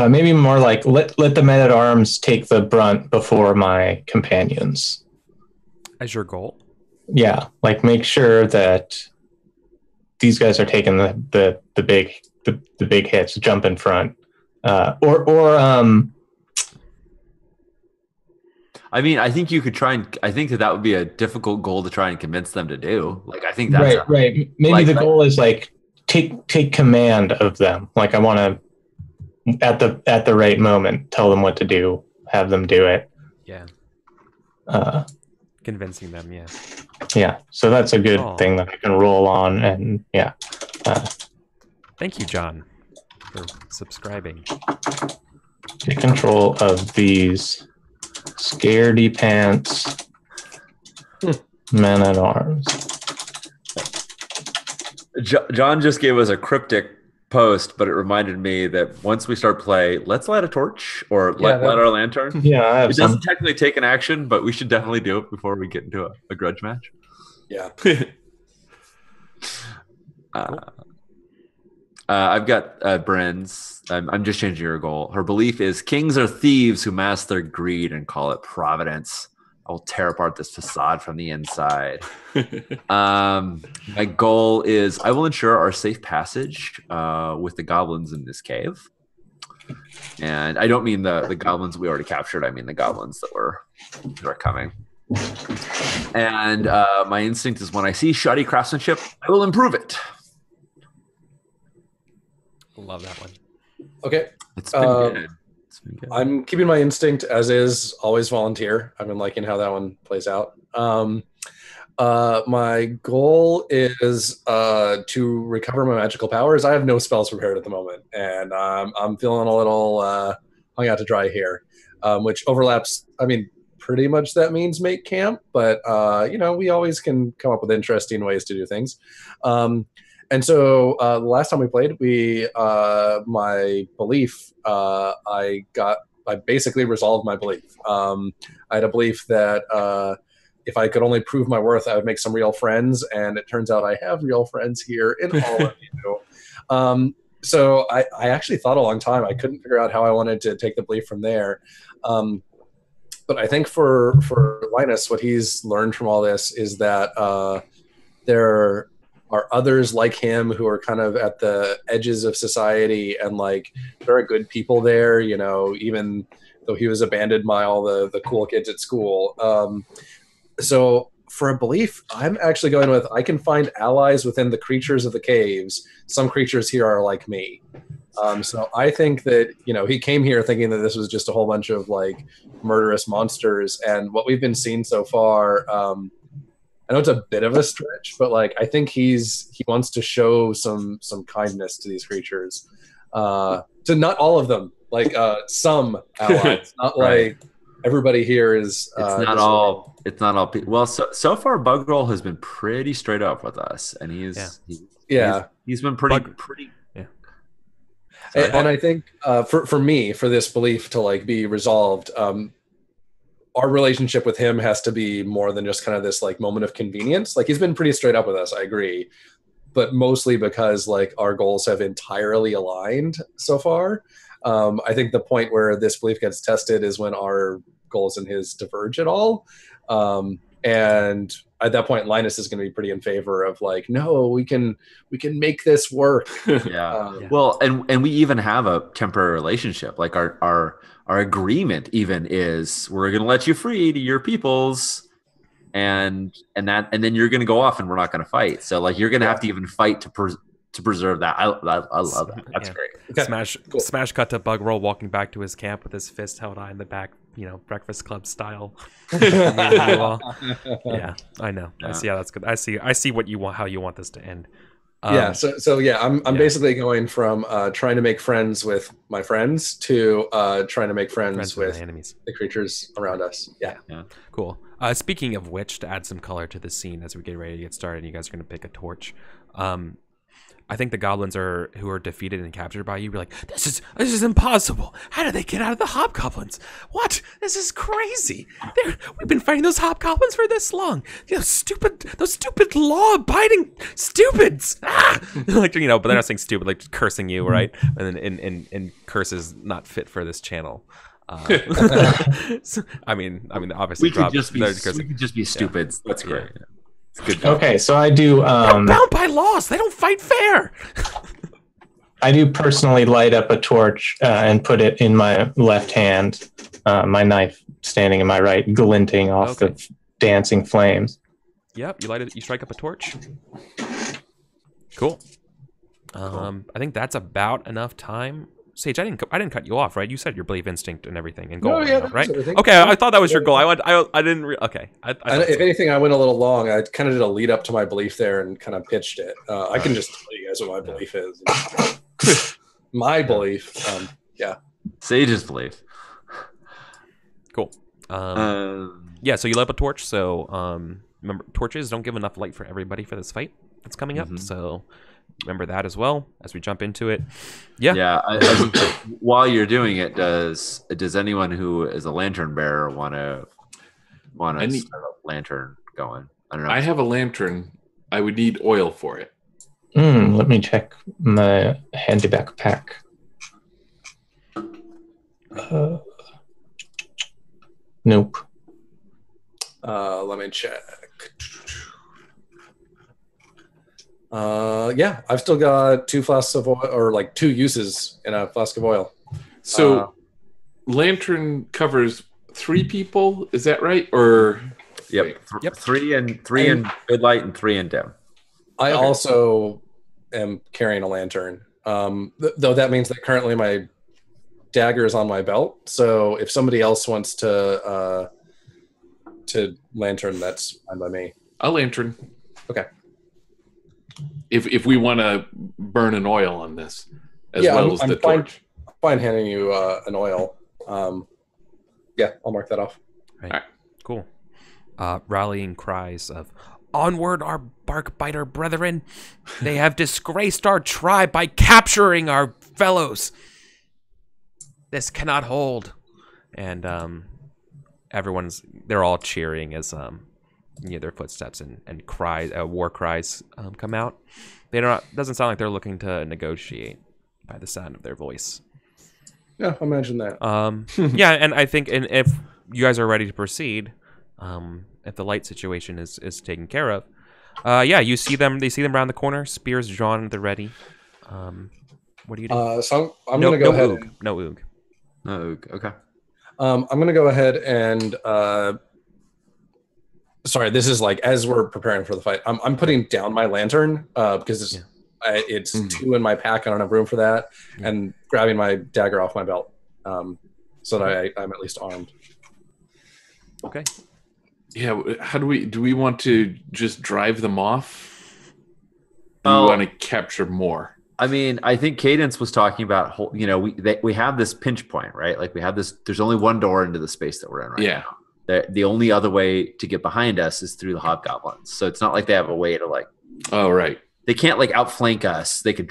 Maybe more like let the men-at-arms take the brunt before my companions. As your goal? Yeah, like make sure that these guys are taking the big hits, jump in front, I mean, I think you could try and. I think that would be a difficult goal to try and convince them to do. Like, I think that's right. Maybe the goal is like take command of them. Like, I want to at the right moment tell them what to do, have them do it. Yeah. Convincing them, yeah. Yeah. So that's a good thing that I can roll on, and yeah. Thank you, John, for subscribing. Take control of these scaredy pants men-at-arms. John just gave us a cryptic post, but it reminded me that once we start play, let's light a torch or light our lantern. Yeah, it doesn't technically take an action, but we should definitely do it before we get into a grudge match. Yeah. I've got Bryn's. I'm just changing her goal. Her belief is kings are thieves who mask their greed and call it providence. I will tear apart this facade from the inside. My goal is I will ensure our safe passage with the goblins in this cave. And I don't mean the goblins we already captured. I mean the goblins that are coming. And my instinct is when I see shoddy craftsmanship, I will improve it. Love that one. Okay. It's been good. I'm keeping my instinct as is, always volunteer. I've been liking how that one plays out. My goal is to recover my magical powers. I have no spells prepared at the moment, and I'm feeling a little hung out to dry here, which overlaps. I mean, pretty much that means make camp, but we always can come up with interesting ways to do things. And so the last time we played, my belief, I basically resolved my belief. I had a belief that if I could only prove my worth, I would make some real friends. And it turns out I have real friends here in all of you. So I actually thought a long time. I couldn't figure out how I wanted to take the belief from there. But I think for Linus, what he's learned from all this is that there are others like him who are kind of at the edges of society, and like there are good people there, even though he was abandoned by all the cool kids at school. So for a belief, I'm actually going with I can find allies within the creatures of the caves. Some creatures here are like me. So I think that, he came here thinking that this was just a whole bunch of like murderous monsters. And what we've been seeing so far, I know it's a bit of a stretch, but like I think he wants to show some kindness to these creatures, to not all of them, like some allies, not right. everybody here is. It's not all. It's not all. Well, so far, Bugroll has been pretty straight up with us, and he's been pretty. Yeah. And I think for me, for this belief to like be resolved, our relationship with him has to be more than just kind of this like moment of convenience. Like he's been pretty straight up with us, I agree, but mostly because like our goals have entirely aligned so far. I think the point where this belief gets tested is when our goals and his diverge at all. And at that point, Linus is going to be pretty in favor of like, no, we can make this work. Well, and we even have a temporary relationship. Like our agreement even is we're going to let you free to your peoples, and then you're going to go off and we're not going to fight. So like you're going to have to even fight to preserve that. I love that. That's great. Okay. Smash cut to Bugroll walking back to his camp with his fist held high in the back, Breakfast Club style. Yeah, I know. Yeah. I see how that's good. I see what you want, how you want this to end. I'm basically going from trying to make friends with my friends to trying to make friends with enemies, the creatures around us. Yeah. Cool. Speaking of which, to add some color to the scene as we get ready to get started, you guys are going to pick a torch. I think the goblins who are defeated and captured by you. Be like, this is impossible. How did they get out of the hobgoblins? What? This is crazy. We've been fighting those hobgoblins for this long. Those stupid law-abiding stupids. But they're not saying stupid, like cursing you, right? And then in curses not fit for this channel. So, I mean, obviously, we could just be stupid. That's great. Yeah. Good. Okay, so I do. They're bound by laws. They don't fight fair. I do personally light up a torch and put it in my left hand, my knife standing in my right, glinting off the dancing flames. Yep, you light it. You strike up a torch. Cool. I think that's about enough time. Sage, I didn't cut you off, right? You said your belief instinct and everything and goal, right? Okay, I thought that was your goal. I didn't. If anything, I went a little long. I kind of did a lead up to my belief there and kind of pitched it. I can just tell you guys what my belief is. My belief, Sage's belief. Cool. So you light up a torch. So remember, torches don't give enough light for everybody for this fight that's coming up. So remember that as well as we jump into it. While you're doing it, does anyone who is a lantern bearer want to start a lantern going? I don't know. I have a lantern. I would need oil for it. Let me check my handy backpack. Nope. Let me check. I've still got 2 flasks of oil, or like 2 uses in a flask of oil. So lantern covers 3 people, is that right? Or yep. 3 in good light and 3 in dim. I also am carrying a lantern. Though that means that currently my dagger is on my belt. So if somebody else wants to lantern, that's fine by me. A lantern. Okay. If we want to burn an oil on this, as well as the torch. I'm fine handing you an oil. I'll mark that off. Right. Cool. Rallying cries of, "Onward, our bark-biter brethren! They have disgraced our tribe by capturing our fellows. This cannot hold." And they're all cheering as their footsteps and cries, war cries come out. Doesn't sound like they're looking to negotiate by the sound of their voice. Yeah, imagine that. And I think, and if you guys are ready to proceed, if the light situation is taken care of, you see them. They see them around the corner, spears drawn at the ready. What do you do? So I'm going to go ahead. No oog. Okay. I'm going to go ahead and. Sorry, this is like as we're preparing for the fight. I'm putting down my lantern because it's 2 in my pack. I don't have room for that, and grabbing my dagger off my belt so that I'm at least armed. Okay. Yeah. How do we want to just drive them off? Do we want to capture more? I mean, I think Cadence was talking about, we have this pinch point, right? Like we have this. There's only one door into the space that we're in right now. The only other way to get behind us is through the hobgoblins. So it's not like they have a way to like. Oh right. They can't like outflank us. They could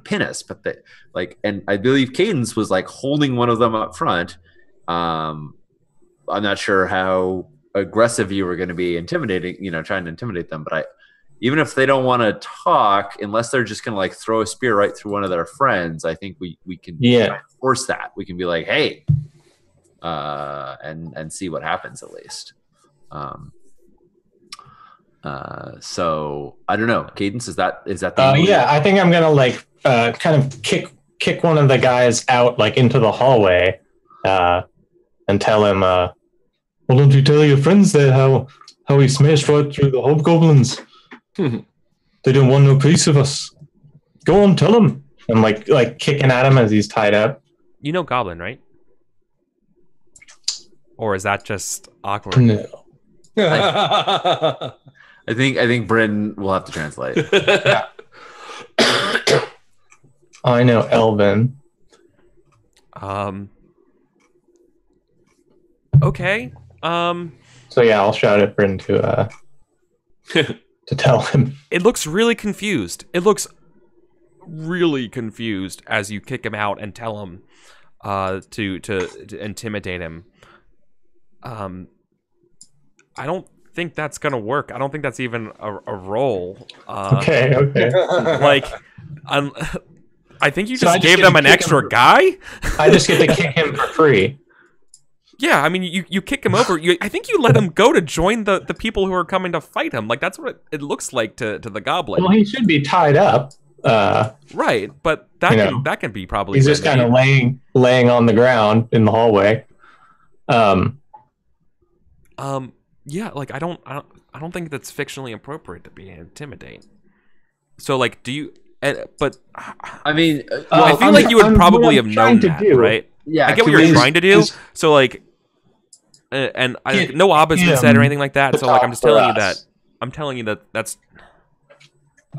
pin us, but and I believe Cadence was like holding one of them up front. I'm not sure how aggressive you were going to be intimidating, trying to intimidate them, but even if they don't want to talk, unless they're just going to like throw a spear right through one of their friends, I think we can try and force that. We can be like, hey, and see what happens at least. So I don't know. Cadence, is that the yeah, I think I'm gonna like kind of kick one of the guys out like into the hallway, and tell him, well, don't you tell your friends there how he smashed right through the hobgoblins? They didn't want no piece of us. Go on, tell them. I'm like kicking at him as he's tied up. You know Goblin, right? Or is that just awkward? No. I think Bryn will have to translate. I know Elven. Okay. So yeah, I'll shout at Bryn to tell him. It looks really confused. It looks really confused as you kick him out and tell him to intimidate him. I don't think that's gonna work. I don't think that's even a roll. Okay. Like, I think you just gave them an extra guy. I just get to kick him for free. Yeah, I mean, you kick him over. I think you let him go to join the people who are coming to fight him. Like, that's what it looks like to the goblin. Well, he should be tied up. Right, but that can be probably. He's just kind of laying on the ground in the hallway. Yeah, like I don't think that's fictionally appropriate to be intimidate. So like, do you? But I mean, I feel like you would probably have known that, right? Yeah, I get what you're trying to do. So like, and no Abba's been said or anything like that. So like, I'm telling you that that's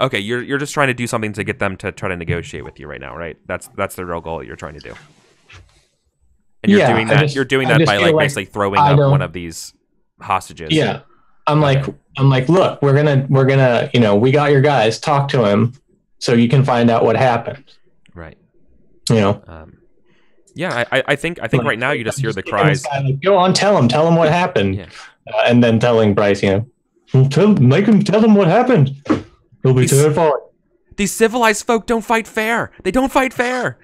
okay. You're just trying to do something to get them to try to negotiate with you right now, right? That's the real goal that you're trying to do. And you're doing that by like basically throwing up one of these hostages. Yeah, I'm like, look, we're gonna, we got your guys. Talk to him, so you can find out what happened. Right. Yeah, I think right now you just hear the cries. Go on, tell him what happened, and then telling Bryce, make him tell him what happened. He'll be terrified. These civilized folk don't fight fair. They don't fight fair.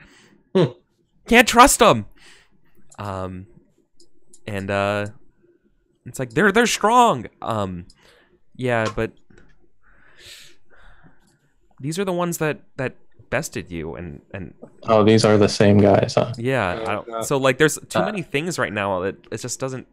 Can't trust them. And it's like they're strong. Yeah, but these are the ones that bested you and oh, these are the same guys, huh? Yeah. So like, there's too many things right now that it just doesn't.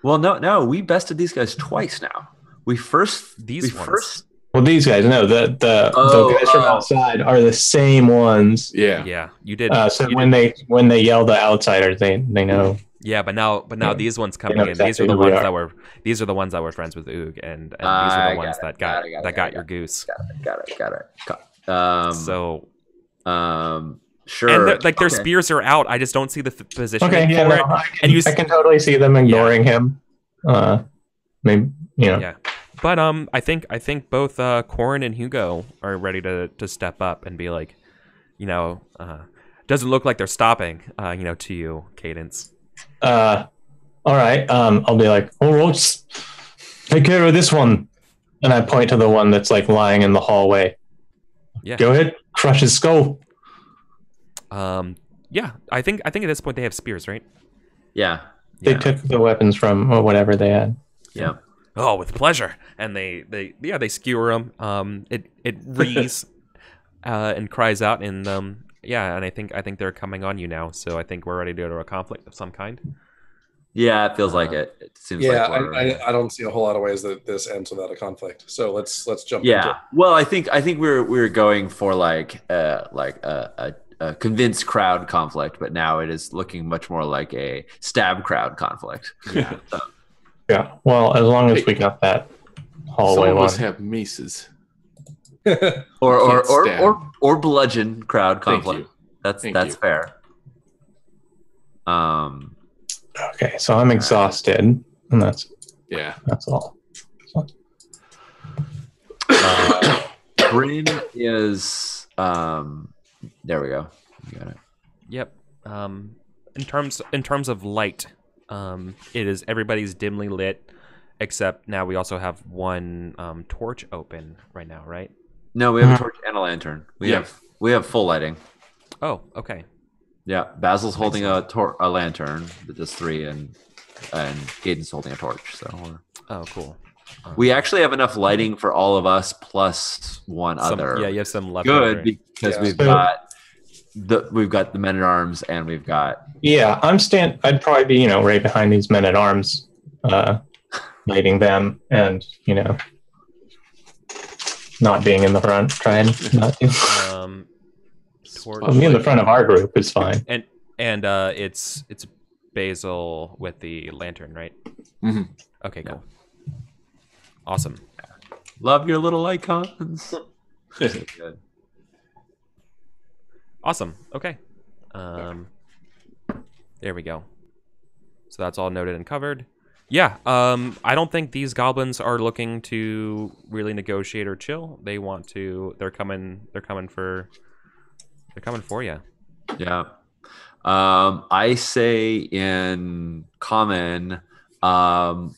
Well, no, we bested these guys twice now. Well, these guys, no, the guys from outside are the same ones. Yeah, you did. So when they yell the outsiders, they know. Yeah, but now these ones coming in. These are the ones that were friends with Oog, and these are the ones that got your goose. Got it. Sure. And their spears are out. I just don't see the position for it. I can totally see them ignoring him. Maybe Yeah, but I think both Corin and Hugo are ready to step up and be like, doesn't look like they're stopping. To you, Cadence. All right. I'll be like, let's take care of this one, and I point to the one that's like lying in the hallway. Yeah. Go ahead, crush his skull. Yeah. I think at this point they have spears, right? Yeah. They took the weapons from whatever they had. Yeah. Oh, with pleasure. And they skewer him. It rees and cries out, and and I think they're coming on you now. So I think we're ready to go to a conflict of some kind. Yeah, it feels like it. It seems like I don't see a whole lot of ways that this ends without a conflict. So let's jump. Yeah. Into it. Well, I think we're going for like a convinced crowd conflict, but now it is looking much more like a stab crowd conflict. Yeah. Yeah. Well, as long as we got that hallway some of one. us have maces. or or bludgeon crowd conflict. Thank That's you. fair. Okay, so I'm exhausted, and that's all. Bryn is there we go. You got it. Yep. In terms of light, it is everybody's dimly lit, except now we also have one torch open right now, right? No, we have a torch and a lantern. We have full lighting. Oh, okay. Yeah, Basil's holding a lantern that does 3, and Gaden's holding a torch. So oh, cool. We actually have enough lighting for all of us plus one other. Yeah, you have some left. Good, because we've got the men at arms, and we've got. Yeah, I'd probably be right behind these men at arms, lighting them, and not being in the front, trying not to. Me in the front of our group is fine. And it's Basil with the lantern, right? Mm-hmm. Okay, cool. Awesome. Love your little icons. Good. Awesome. Okay. There we go. So that's all noted and covered. Yeah. I don't think these goblins are looking to really negotiate or chill. They want to. They're coming for you. Yeah. I say in common,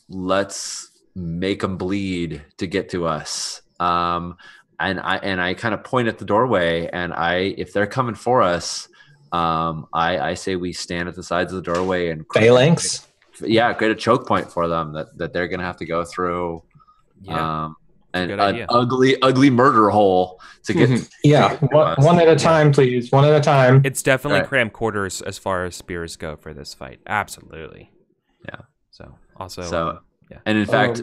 let's make them bleed to get to us. And I kind of point at the doorway, and if they're coming for us, I say we stand at the sides of the doorway and phalanx. Yeah, create a choke point for them that they're gonna have to go through. Yeah. And an ugly murder hole to get. Yeah, one at a time, please. One at a time. It's definitely cramped quarters as far as spears go for this fight. Absolutely. Yeah. So also. Yeah. And in fact,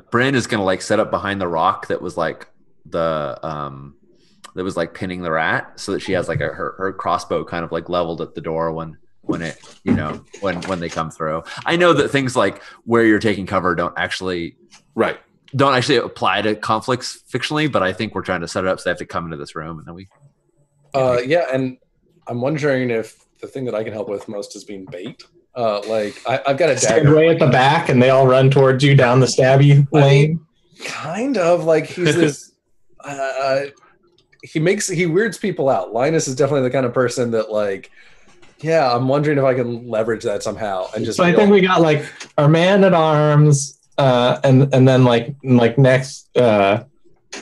Bryn is gonna set up behind the rock that was pinning the rat, so that she has her crossbow kind of leveled at the door when they come through. I know that things like where you're taking cover don't actually apply to conflicts fictionally, but I think we're trying to set it up so they have to come into this room, and then we. And I'm wondering if the thing that I can help with most is being bait. I've got a dagger way at the back, and they all run towards you down the stabby lane. Kind of he's this. He weirds people out. Linus is definitely the kind of person that I'm wondering if I can leverage that somehow and just. So I think we got our man at arms, and then next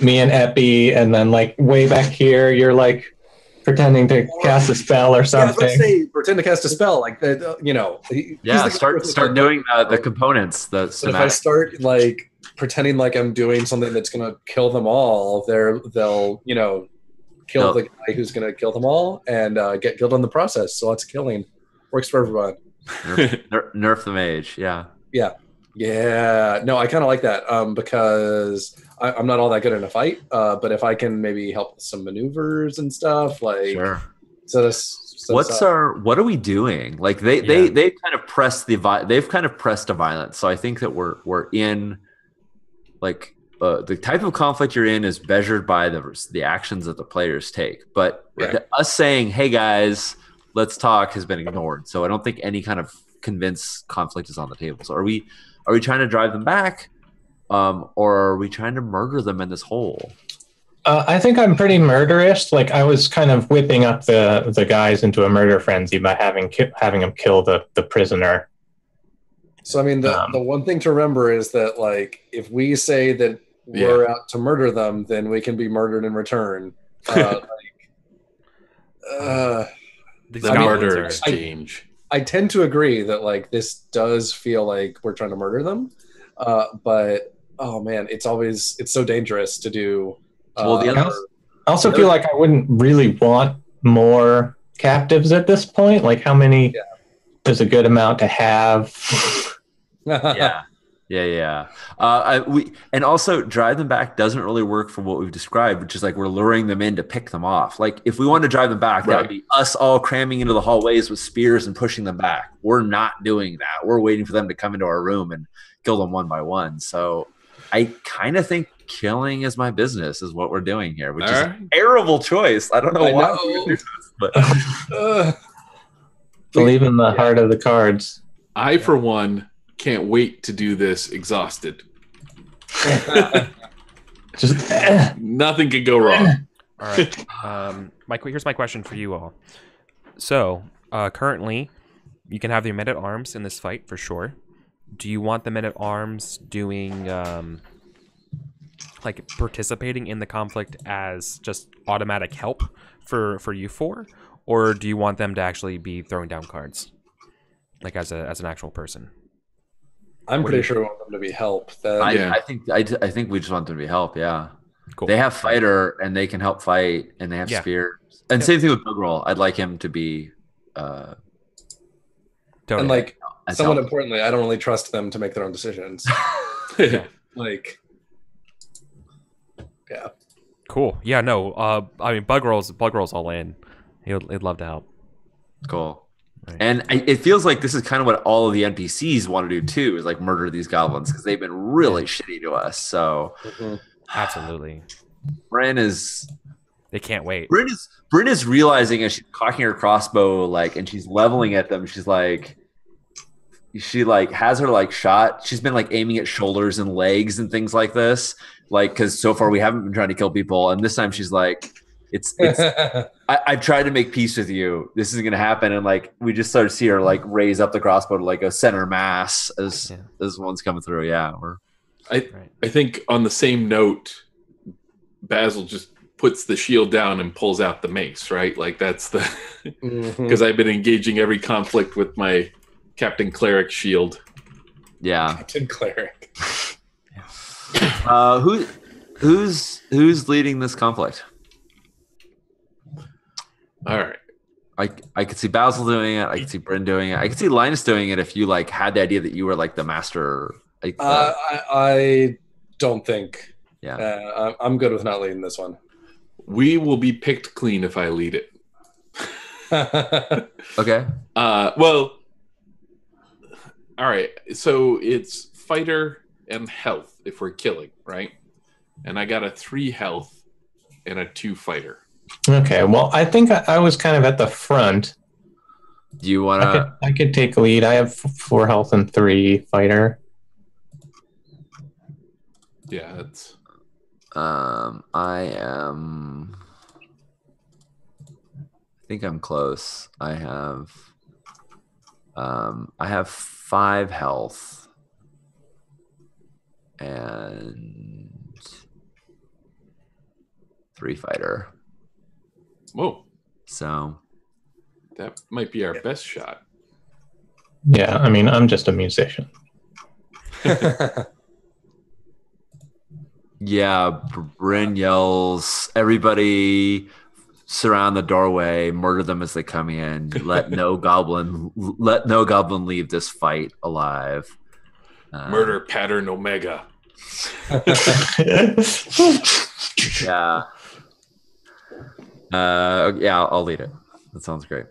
me and Epi, and then way back here you're pretending to cast a spell or something. Yeah, let's say pretend to cast a spell, start doing the components. If I start pretending I'm doing something that's gonna kill them all, they'll kill the guy who's gonna kill them all and get killed in the process. So lots of killing works for everyone. Nerf the mage, yeah. No, I kind of like that because I'm not all that good in a fight. But if I can maybe help with some maneuvers and stuff, sure. So what are we doing? They kind of pressed they've kind of pressed a violence. So I think that we're in the type of conflict you're in is measured by the actions that the players take. But us saying, "Hey guys, let's talk," has been ignored. So I don't think any kind of convinced conflict is on the table. So are we trying to drive them back, or are we trying to murder them in this hole? I think I'm pretty murderous. I was kind of whipping up the guys into a murder frenzy by having them kill the prisoner. So I mean, the one thing to remember is that if we say that we're out to murder them, then we can be murdered in return. The murder exchange. I tend to agree that this does feel like we're trying to murder them, but oh man, it's so dangerous to do. I also feel like I wouldn't really want more captives at this point. How many is a good amount to have? Yeah. And also drive them back doesn't really work for what we've described, which is we're luring them in to pick them off. If we wanted to drive them back, that would be us all cramming into the hallways with spears and pushing them back. We're not doing that. We're waiting for them to come into our room and kill them one by one. So I kind of think killing is my business is what we're doing here, which is a terrible choice. I don't know why we do this, but believe in the heart of the cards. I, for one, can't wait to do this exhausted. Just nothing could go wrong. All right. Here's my question for you all. So, currently, you can have the men-at-arms in this fight for sure. Do you want the men-at-arms doing, like, participating in the conflict as just automatic help for you four? Or do you want them to actually be throwing down cards? Like, as an actual person? I'm pretty sure we want them to be help. I think we just want them to be help. Yeah, cool. They have fighter and they can help fight, and they have spears. And same thing with Bugroll. I'd like him to be. And like somewhat importantly, I don't really trust them to make their own decisions. Like, yeah. Cool. Yeah. No. I mean, Bugroll's all in. He'd love to help. Cool. Right. And it feels like this is kind of what all of the NPCs want to do too, is like murder these goblins because they've been really shitty to us. So, absolutely, Bryn is. They can't wait. Bryn is realizing as she's cocking her crossbow, like, and she's leveling at them. She's like, she like has her like shot. She's been like aiming at shoulders and legs and things like this, like because so far we haven't been trying to kill people, and this time she's like. I tried to make peace with you. This is gonna happen, and like we just start to see her like raise up the crossbow to like a center mass as one's coming through. Yeah, I think on the same note, Basil just puts the shield down and pulls out the mace. Right, like that's the because I've been engaging every conflict with my Captain Cleric shield. Yeah, Captain Cleric. Who's leading this conflict? All right. I could see Basil doing it. I could see Bryn doing it. I could see Linus doing it if you like had the idea that you were like the master. I don't think. Yeah. I'm good with not leading this one. We will be picked clean if I lead it. Okay. Well. All right. So it's fighter and health if we're killing, right? And I got a 3 health and a 2 fighter. Okay, well, I think I was kind of at the front. Do you want to? I could take a lead. I have 4 health and 3 fighter. Yeah, that's. I am. I think I'm close. I have 5 health and 3 fighter. Whoa. So that might be our best shot. Yeah, I mean, I'm just a musician. Yeah, Bryn yells, everybody surround the doorway, murder them as they come in. Let no goblin leave this fight alive. Murder pattern Omega. Yeah. Yeah, I'll lead it. That sounds great.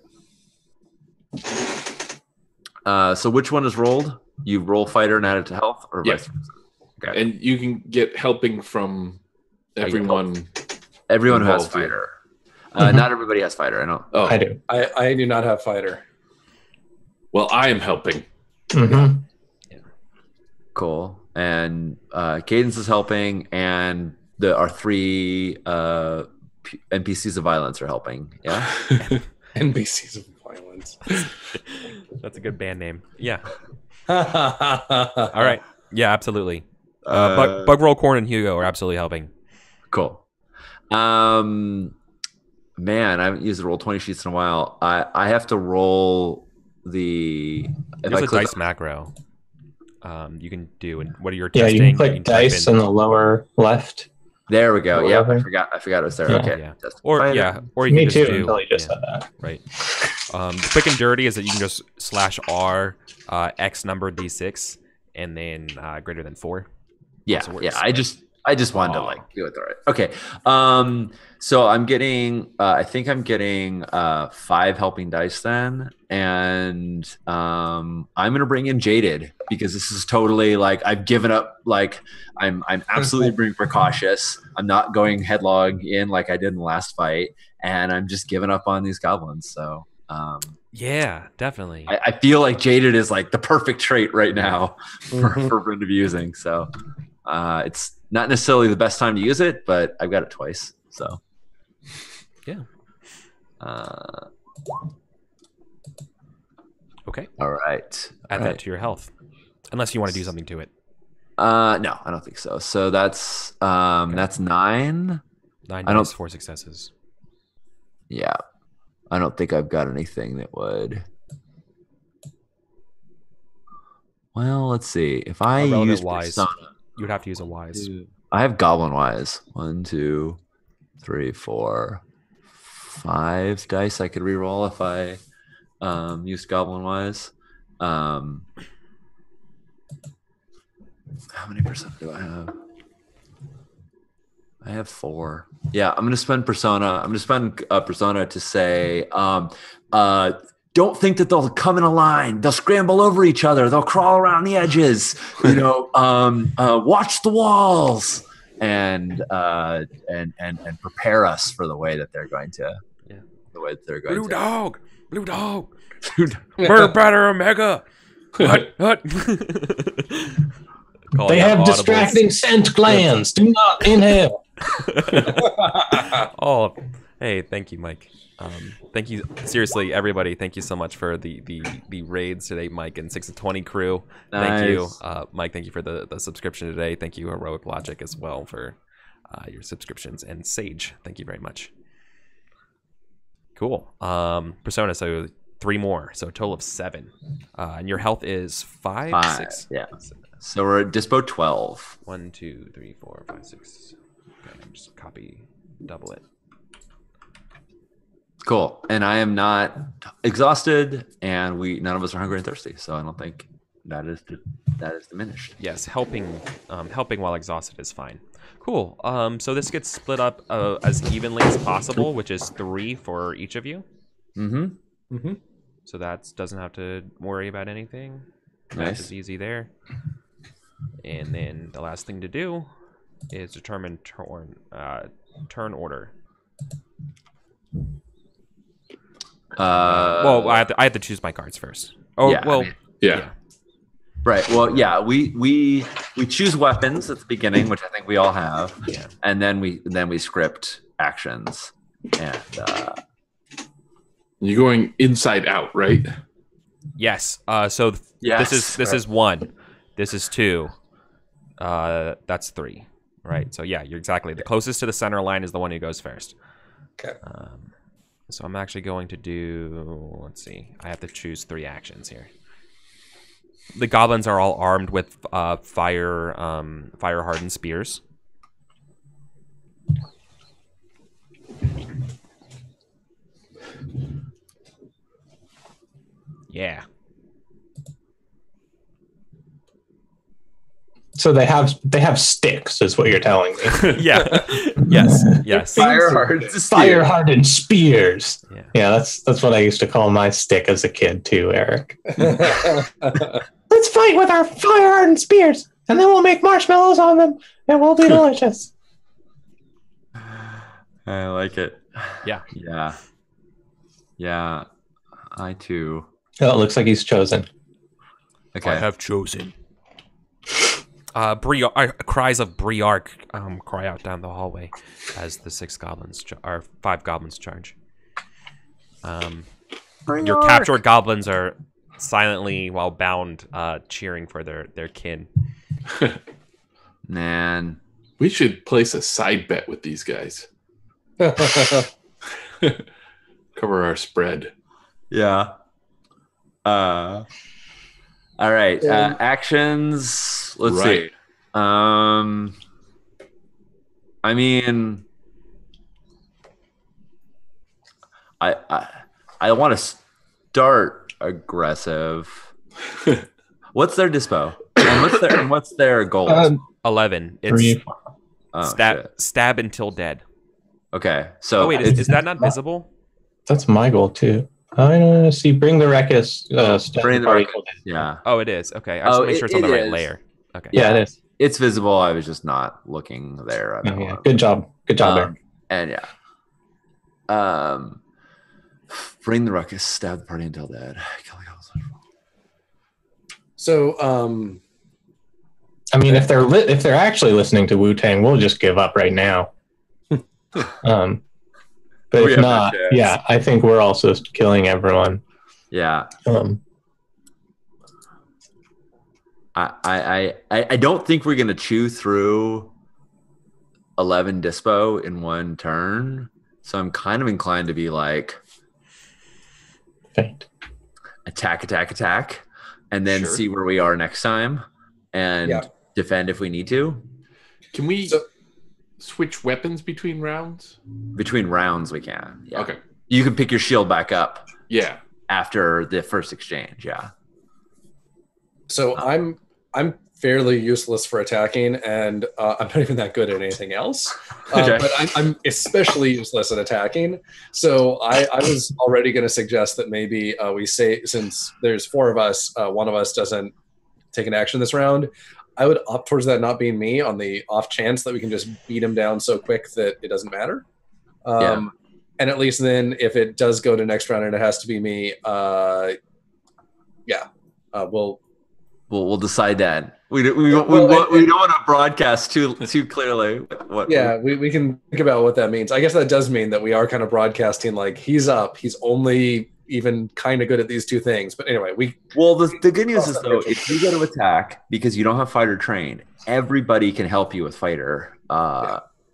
So which one is rolled? You roll fighter and add it to health, or vice versa? Okay. And you can get helping from everyone. Everyone who has fighter. Not everybody has fighter. I know. Oh, I do. I do not have fighter. Well, I am helping. Mm-hmm. Yeah. Cool. And Cadence is helping, and our 3 NPCs of violence are helping. Yeah. NPCs of violence. That's a good band name. Yeah. All right. Yeah, absolutely. Bugroll, Corn, and Hugo are absolutely helping. Cool. Man, I haven't used the roll 20 sheets in a while. I have to roll the. There's a dice macro. You can do, and what are your testing? Yeah, you can click dice in the lower left. There we go. Yeah, I forgot it was there. Yeah. Okay. Yeah. Or you Me can too. just do. Until you just said that. Right. Quick and dirty is that you can just /R X number D6 and then greater than 4. Yeah. Also works, Yeah. I just I just wanted to like do it the right. Okay. So I'm getting. I think I'm getting 5 helping dice then, and I'm gonna bring in Jaded because this is totally like I've given up. Like I'm absolutely being precautious. I'm not going headlong in like I did in the last fight, and I'm just giving up on these goblins. So. Yeah, definitely. I feel like Jaded is like the perfect trait right now for Brenda using. So it's not necessarily the best time to use it, but I've got it twice. So yeah. Okay. All right. Add that to your health, unless you want to do something to it. No, I don't think so. So that's that's 9. 9 dice, 4 successes. Yeah. I don't think I've got anything that would. Well, let's see. If I use Persona, you would have to use a wise. I have Goblin Wise. 1, 2, 3, 4, 5 dice I could reroll if I used Goblin Wise. How many percent do I have? I have 4. Yeah, I'm gonna spend Persona. I'm gonna spend Persona to say, don't think that they'll come in a line. They'll scramble over each other. They'll crawl around the edges. You know, watch the walls and prepare us for the way that they're going to. Yeah, the way that they're going Blue to. Dog, Blue Dog, Bird Batter Omega. What? They have distracting scent glands. Do not inhale. Oh, hey, thank you, Mike. Thank you, seriously, everybody. Thank you so much for the raids today, Mike and 6 of 20 crew. Nice. Thank you, Mike. Thank you for the subscription today. Thank you, Heroic Logic, as well for your subscriptions, and Sage. Thank you very much. Cool. Persona. So 3 more. So a total of 7. And your health is 5, 6. Yeah. So we're at Dispo 12. 1, 2, 3, 4, 5, 6. Okay, I'm just copy, double it. Cool. And I am not exhausted, and none of us are hungry and thirsty, so I don't think that is diminished. Yes, helping while exhausted is fine. Cool. So this gets split up as evenly as possible, which is 3 for each of you. So that doesn't have to worry about anything. Nice. That's easy there. And then the last thing to do is determine turn order. Well, I have to choose my cards first. Oh, yeah, well, yeah. Right. Well, yeah. We choose weapons at the beginning, which I think we all have. Yeah. And then we script actions. And you're going inside out, right? Yes. So yes, this is 1. This is 2. That's 3. Right. So yeah, you're exactly the closest to the center line is the one who goes first. Okay. So I'm actually going to do. Let's see. I have to choose 3 actions here. The goblins are all armed with fire hardened spears. Yeah. So they have sticks, is what you're telling me. Yeah. Yes. fire hardened spears. Yeah. That's what I used to call my stick as a kid too, Eric. Let's fight with our fire hardened spears, and then we'll make marshmallows on them, and we'll be delicious. I like it. Yeah. Yeah. I too. Oh, it looks like he's chosen. Okay. I have chosen. Cries of Briark cry out down the hallway as the 5 goblins charge. Your captured goblins are silently, while bound, cheering for their kin. Man, we should place a side bet with these guys. Cover our spread. Yeah. All right. Actions. Let's see. I mean, I want to start aggressive. What's their dispo? And what's their goal? 11. It's 3. Stab until dead. Okay, so wait, is that not visible? That's my goal too. I don't see. Bring the ruckus. Bring the ruckus. Yeah. Oh, it is. Okay, I just want to make sure it's on the right layer. Okay. Yeah, it is. It's visible. I was just not looking there. Yeah. Good job. Good job, Eric. And bring the ruckus. Stab the party until dead. So, I mean, if they're actually listening to Wu-Tang, we'll just give up right now. But if not, yeah, I think we're also killing everyone. Yeah. I don't think we're gonna chew through 11 dispo in one turn, so I'm kind of inclined to be like, faint. Attack, and then see where we are next time, and defend if we need to. Can we switch weapons between rounds? Between rounds, we can. Yeah. Okay. You can pick your shield back up. Yeah. After the first exchange. Yeah. So I'm fairly useless for attacking, and I'm not even that good at anything else. But I'm especially useless at attacking. So I was already going to suggest that maybe we say, since there's 4 of us, one of us doesn't take an action this round. I would opt towards that not being me on the off chance that we can just beat him down so quick that it doesn't matter. And at least then, if it does go to next round and it has to be me, we'll decide that. We don't want to broadcast too clearly. We can think about what that means. I guess that does mean that we are kind of broadcasting like he's up. He's only even kind of good at these 2 things. But anyway, the good news is though, if you go to attack because you don't have fighter trained, everybody can help you with fighter.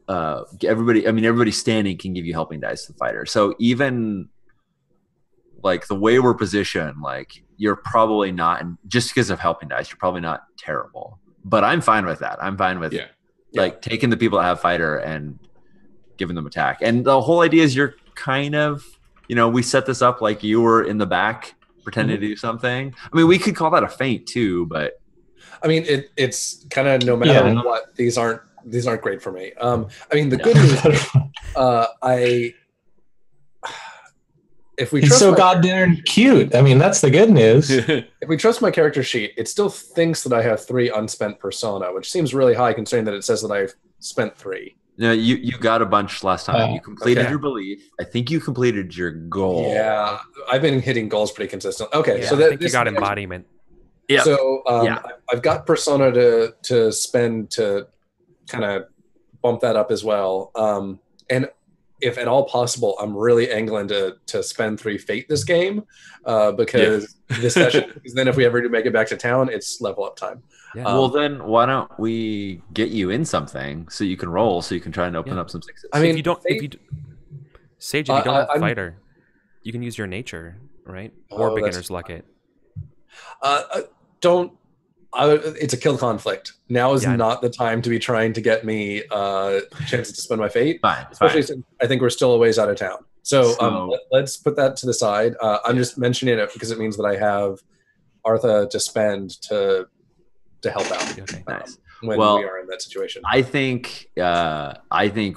Everybody standing can give you helping dice to the fighter. So even like the way we're positioned, like you're probably not, just because of helping dice, you're probably not terrible. But I'm fine with that. I'm fine with like taking the people that have fighter and giving them attack. And the whole idea is you're kind of, we set this up like you were in the back pretending to do something. I mean, we could call that a feint too, but I mean, it's kind of no matter what, these aren't great for me. I mean, the good news is, if we trust so goddamn cute. I mean, that's the good news. If we trust my character sheet, it still thinks that I have 3 unspent persona, which seems really high considering that it says that I've spent 3. No, you got a bunch last time. You completed your belief. I think you completed your goal. Yeah, I've been hitting goals pretty consistently. Okay, so I think you got embodiment. Yeah. So I've got persona to spend to kind of bump that up as well. And if at all possible, I'm really angling to spend 3 fate this game because this session. Because then if we ever do make it back to town, it's level up time. Yeah. Well, then why don't we get you in something so you can roll, so you can try and open up some 6s. I mean, if you don't have fighter, you can use your nature, right? Or beginner's luck it. It's a kill conflict. Now is not the time to be trying to get me chances to spend my fate. Especially since I think we're still a ways out of town. So let's put that to the side. I'm just mentioning it because it means that I have Artha to spend to help out. Okay, nice. When we are in that situation. I think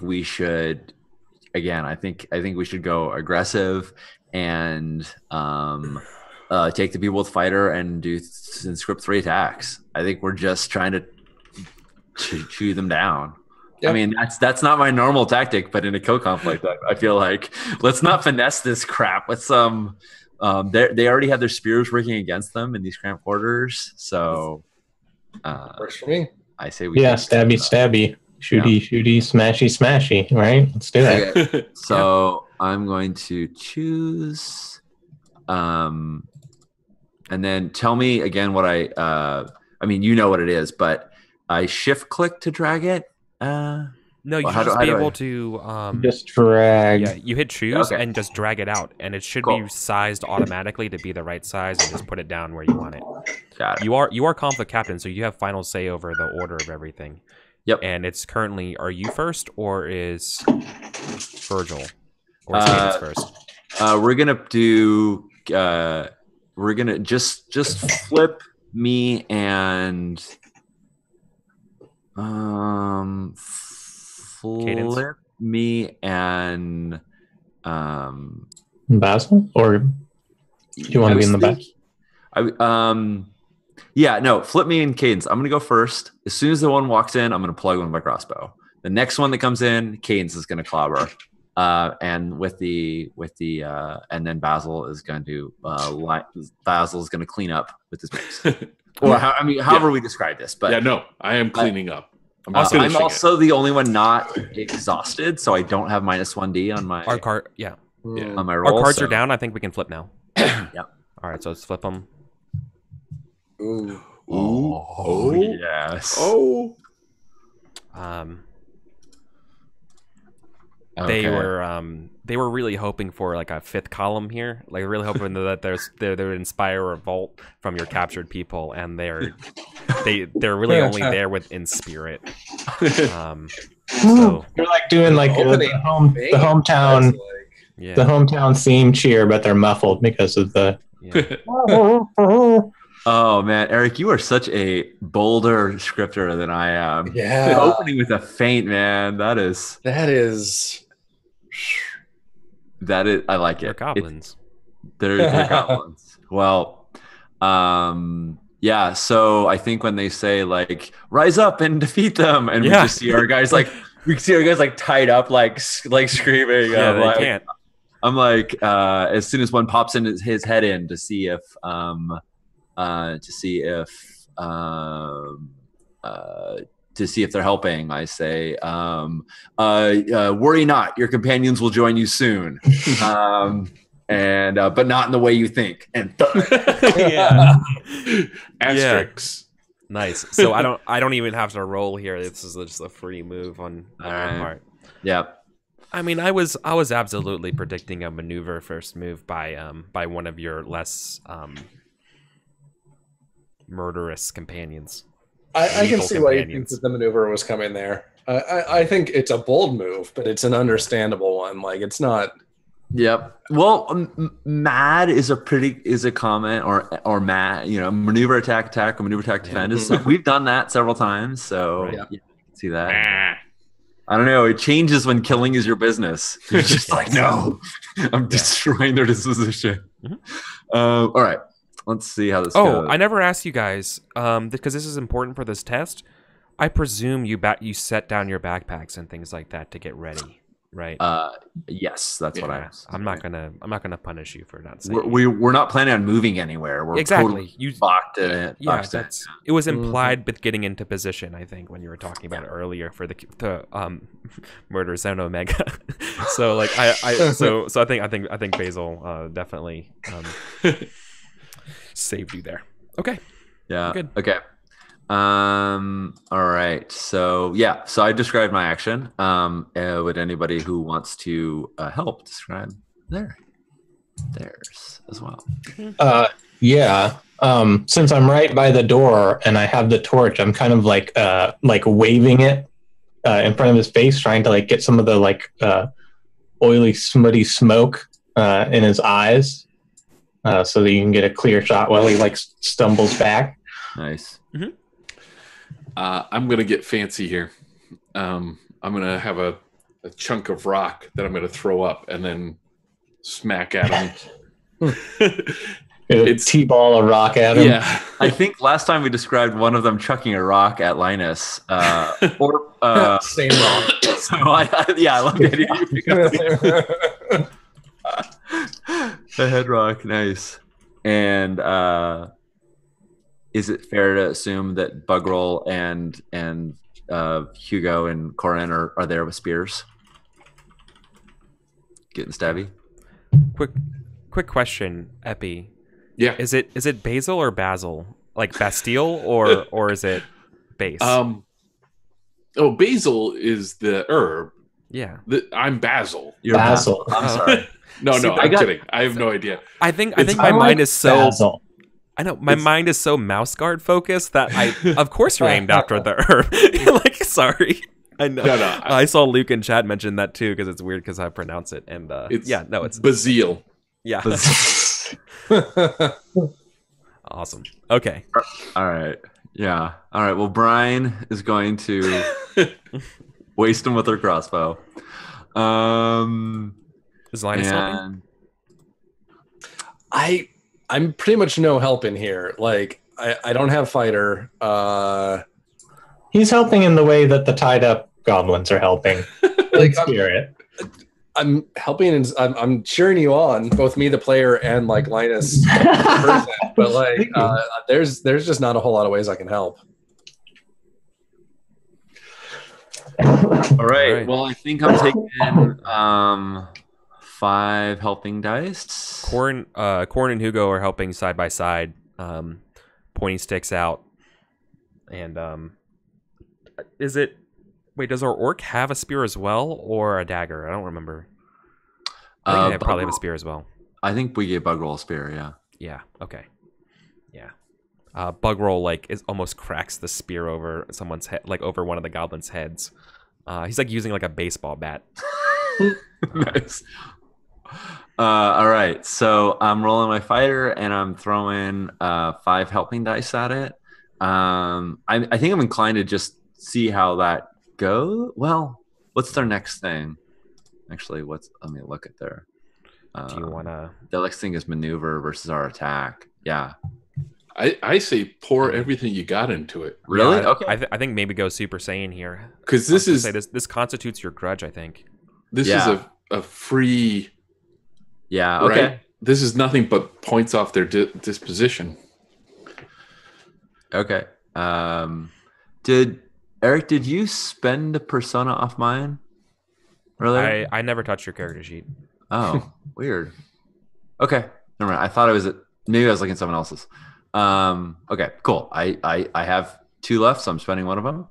we should. Again, I think we should go aggressive and take the people with fighter and script 3 attacks. I think we're just trying to chew them down. Yep. I mean, that's not my normal tactic, but in a kill conflict, I feel like let's not finesse this crap with some. They already have their spears working against them in these cramped quarters, so works for me. I say we stabby, shooty, smashy, right? Let's do that. Okay. So I'm going to choose. And then tell me again what I mean, you know what it is, but I shift click to drag it. No, you should just be able to just drag. Yeah, you hit choose and just drag it out, and it should be sized automatically to be the right size, and just put it down where you want it. Got it. You are conflict captain, so you have final say over the order of everything. Yep. And it's currently, are you first or is Virgil or is Cadence first? We're gonna do. We're gonna just flip me and Cadence? flip me and Basil, or do you want to be in the back? Yeah, no, flip me and Cadence. I'm gonna go first. As soon as the one walks in, I'm gonna plug one with my crossbow. The next one that comes in, Cadence is gonna clobber. And and then Basil is going to Basil is going to clean up with his mace. Or however we describe this. But yeah, no, I am cleaning up. I'm also the only one not exhausted, so I don't have -1d on my our card. On my roll. Our cards are down. I think we can flip now. Yep. All right, so let's flip them. Ooh. Oh, yes. Oh. They were really hoping for like a fifth column here, like really hoping that they would inspire revolt from your captured people, and they're really only there in spirit. So you're like doing like the hometown the hometown theme cheer, but they're muffled because of the. Yeah. Oh man, Eric, you are such a bolder scripter than I am. Yeah, the opening with a feint, man. That is. I like it. They're goblins. They're goblins. Well, yeah. So I think when they say like "rise up and defeat them," and we just see our guys like tied up, like screaming. Yeah, they can't. I'm like, as soon as one pops in his head in to see if they're helping, I say, worry not, your companions will join you soon. But not in the way you think. And asterisks. Nice. So I don't even have to roll here. This is just a free move on my part. Yeah. I mean, I was absolutely predicting a maneuver first move by one of your less murderous companions. I can see why you think that the maneuver was coming there. I think it's a bold move, but it's an understandable one. Like, it's not. Yep. Well, mad is a comment, or mad, maneuver attack or maneuver attack defend. We've done that several times, so you can see that. I don't know. It changes when killing is your business. You're just like, no, I'm destroying their disposition. All right. Let's see how this goes. I never asked you guys, because this is important for this test. I presume you set down your backpacks and things like that to get ready, right? Yes, that's what I asked. I'm not gonna punish you for not saying. We're not planning on moving anywhere. We're exactly. Totally locked in it. It was implied with getting into position, I think, when you were talking about it earlier for the murder zone Omega. So like I think Basil definitely saved you there. Okay. Yeah. Good. Okay. All right. So I described my action. Would anybody who wants to help describe theirs as well? Yeah. Since I'm right by the door and I have the torch, I'm kind of like waving it in front of his face, trying to like get some of the oily, smutty smoke in his eyes, so that you can get a clear shot while he like stumbles back. Nice. Mm-hmm. I'm gonna get fancy here. I'm gonna have a chunk of rock that I'm gonna throw up and then smack at him. It's T-ball a rock at him. Yeah. I think last time we described one of them chucking a rock at Linus. Same rock. So I love the idea you pick up the head rock. Nice. And is it fair to assume that Bugroll and Hugo and Corin are there with spears? Getting stabby? Quick question, Epi. Yeah. Is it Basil or Basil? Like Bastille or is it base? Basil is the herb. Yeah. I'm Basil. You're Basil. I'm sorry. No, I'm kidding. I have no idea. I think my mind is so Basil. I know my mind is so mouse guard focused that of course you're aimed after the herb. Like, sorry. I know. No, I saw Luke in chat mention that too because it's weird because I pronounce it and it's Basil. Yeah. Awesome. Okay. All right. Yeah. All right. Well, Brian is going to Waste them with their crossbow. Is Linus helping? I'm pretty much no help in here. Like I don't have fighter. He's helping in the way that the tied up goblins are helping. Like spirit. I'm helping and I'm cheering you on, both me the player and like Linus person. But like there's just not a whole lot of ways I can help. All right. Well, I think I'm taking 5 helping dice. Corn and Hugo are helping side by side, pointing sticks out. And is it? Wait, does our orc have a spear as well, or a dagger? I don't remember. I think they probably have a spear as well. I think we gave Bugroll a spear. Yeah. Yeah. Okay. Yeah. Bugroll like almost cracks the spear over someone's head, like over one of the goblins' heads. He's like using like a baseball bat. Nice. All right, so I'm rolling my fighter and I'm throwing 5 helping dice at it. I think I'm inclined to just see how that goes. Well, what's their next thing? Actually, let me look at their. Do you wanna? The next thing is maneuver versus our attack. Yeah. I say pour everything you got into it. Really? Yeah, Okay. I think maybe go Super Saiyan here. Because this constitutes your grudge. I think. This is a free. Yeah. Okay. Right? This is nothing but points off their disposition. Okay. Did you spend a persona off mine earlier? I never touched your character sheet. Oh, weird. Okay. Never mind. I thought it was maybe I was looking at someone else's. Okay, cool. I have 2 left, so I'm spending one of them.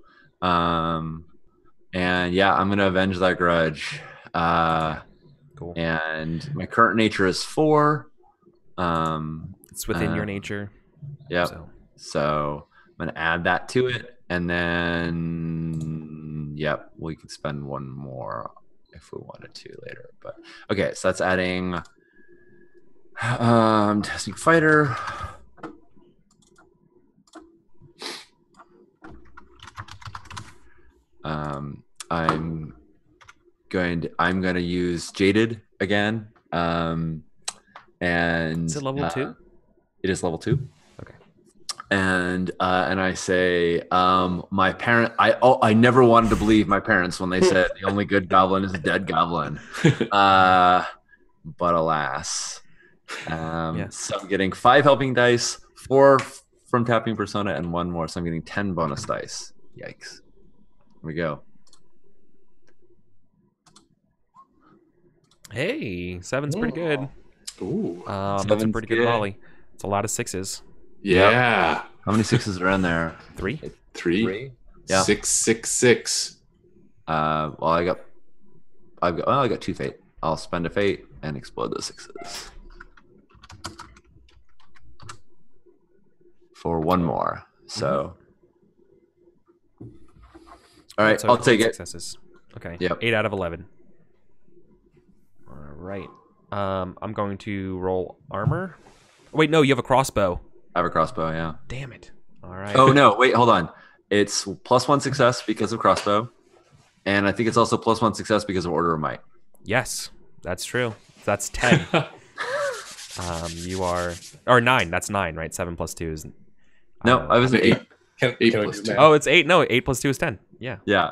And yeah, I'm gonna avenge that grudge. Cool. And my current nature is 4. It's within your nature. Yeah. So I'm gonna add that to it, and then we could spend one more if we wanted to later. But okay, so that's adding testing fighter. I'm going to use Jaded again. And is it level 2? It is level 2. Okay. And I say, my parent. I never wanted to believe my parents when they said the only good goblin is a dead goblin. But alas. So I'm getting 5 helping dice, 4 from tapping persona, and 1 more. So I'm getting 10 bonus dice. Yikes. Here we go. Hey, 7's pretty good. Ooh. That's a pretty good volley. It's a lot of 6s. Yeah. Yep. How many 6s are in there? 3. 3. Yeah. 6, 6, 6. Well, I got 2 fate. I'll spend a fate and explode those 6s. For 1 more. So. All right, I'll take it. Successes. Okay. Yep. 8 out of 11. All right. I'm going to roll armor. Wait, no, you have a crossbow. I have a crossbow, yeah. Damn it. All right. Oh, no, wait, hold on. It's +1 success because of crossbow. And I think it's also +1 success because of Order of Might. Yes, that's true. That's 10. You are... Or 9. That's 9, right? 7 plus 2 is... No, I was an 8. 8 plus 2. Oh, it's 8. No, 8 plus 2 is 10. Yeah. Yeah.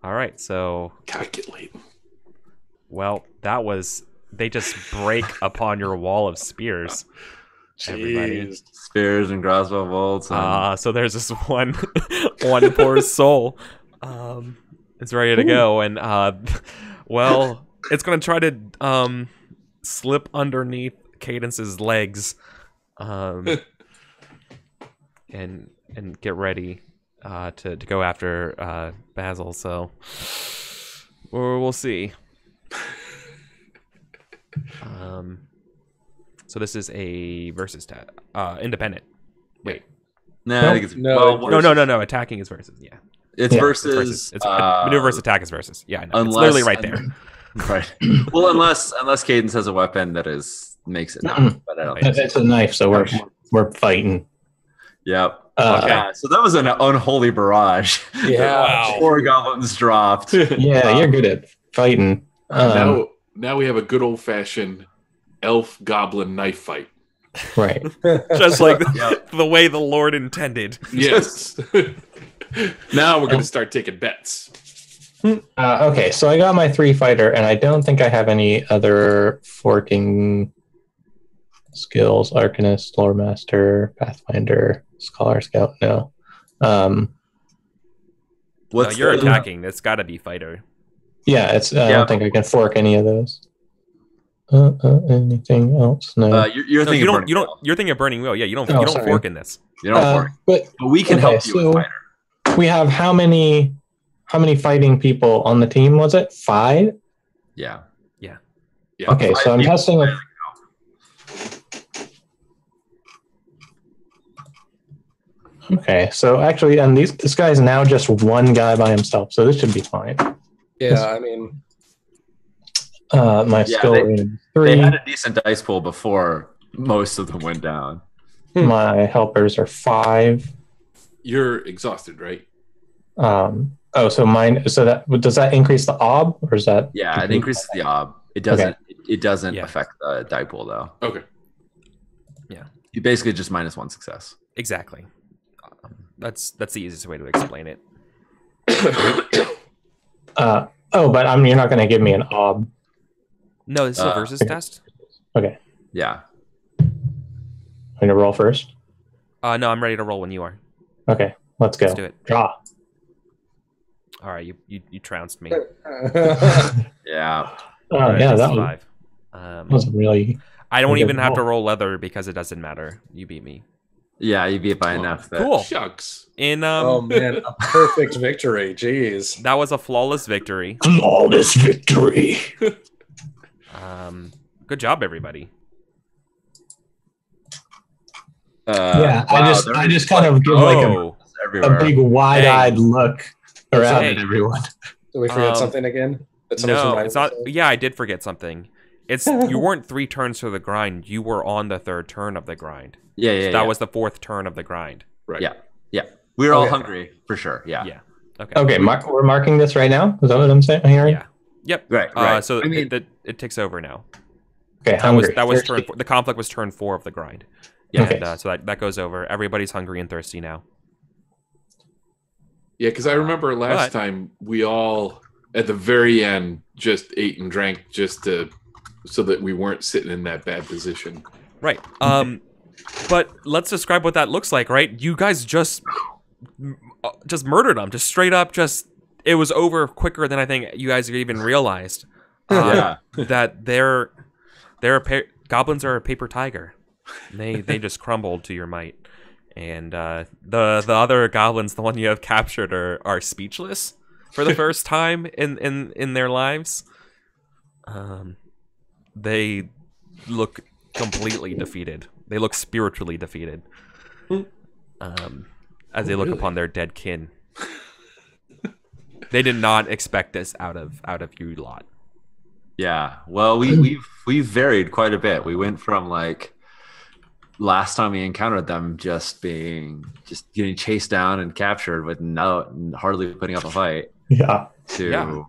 All right, so... Calculate. Well, that was... They just break upon your wall of spears. Everybody. Spears and crossbow bolts. So there's this one poor soul. It's ready to go, and well, it's gonna try to slip underneath Cadence's legs, and get ready to go after Basil. So we'll see. So this is a versus independent. Wait. No, I think it's no. Attacking is versus. Yeah. It's versus. It's maneuver versus attack is versus. Yeah, I know. It's literally right there. Right. Well, unless Cadence has a weapon that makes it not. But I don't think it's a knife, so we're fighting. Yep. Okay, so that was an unholy barrage. Yeah. Wow. 4 goblins dropped. Yeah, you're good at fighting. Now we have a good old fashioned elf goblin knife fight. Right. Just like the way the Lord intended. Yes. Now we're going to start taking bets. Okay, so I got my 3 fighter, and I don't think I have any other forking skills. Arcanist, Lore Master, Pathfinder, Scholar Scout. No. No, you're attacking. It's got to be fighter. Yeah, it's. I don't think I can fork any of those. Anything else? No. You're thinking. You're thinking of Burning Wheel. Yeah, you don't fork in this. You don't fork. But we can help you with fighter. We have how many fighting people on the team? Was it 5? Yeah. Okay, so I'm testing with. Okay, so actually, and this guy's now just 1 guy by himself, so this should be fine. Yeah, I mean, my skill rating is 3. They had a decent dice pool before most of them went down. My helpers are 5. You're exhausted, right? So mine. So that does that increase the ob, or is that? Yeah, it increases the ob. It doesn't. Okay. It doesn't affect the die pool though. Okay. Yeah. You basically just -1 success. Exactly. That's the easiest way to explain it. But you're not going to give me an ob. No, this is a versus test. Okay. Yeah. I'm going to roll first. No, I'm ready to roll when you are. Okay, let's go. Let's do it. Draw. All right, you trounced me. Yeah. Oh yeah, that was really. I don't even have to roll leather because it doesn't matter. You beat me. Yeah, you beat by enough. Cool. Shucks. Oh man, a perfect victory. Jeez. That was a flawless victory. Flawless victory. Good job, everybody. Yeah, wow, I just kind of give a big wide-eyed look around at everyone. Did we forget something again? No, it's not. Yeah, I did forget something. You weren't 3 turns for the grind. You were on the 3rd turn of the grind. Yeah. That was the 4th turn of the grind. Right. Yeah. We were all hungry for sure. Yeah. Okay. We're marking this right now. Is that what I'm saying? Hearing? Yeah. Yep. Right. So it takes over now. Okay. Hungry. That was turn. The conflict was turn 4 of the grind. Yeah. Okay. And, so that goes over. Everybody's hungry and thirsty now. Yeah, because I remember last time we all at the very end just ate and drank so that we weren't sitting in that bad position. Right. But let's describe what that looks like, right? You guys just murdered them. Just straight up, it was over quicker than I think you guys even realized. That goblins are a paper tiger. They just crumbled to your might. And the other goblins, the one you have captured, are speechless for the first time in their lives. They look completely defeated. They look spiritually defeated as they look upon their dead kin. They did not expect this out of you lot. Yeah. Well, we've varied quite a bit. We went from last time we encountered them just getting chased down and captured with hardly putting up a fight. Yeah. Do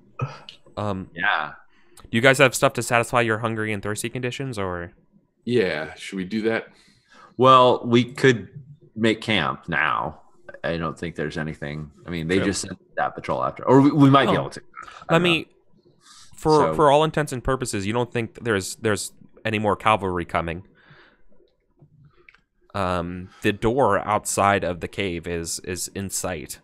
you guys have stuff to satisfy your hungry and thirsty conditions, or? Yeah, should we do that? Well, we could make camp now. I don't think there's anything. I mean, they just sent that patrol after, or we might be able to. For all intents and purposes, you don't think there's any more cavalry coming? The door outside of the cave is in sight.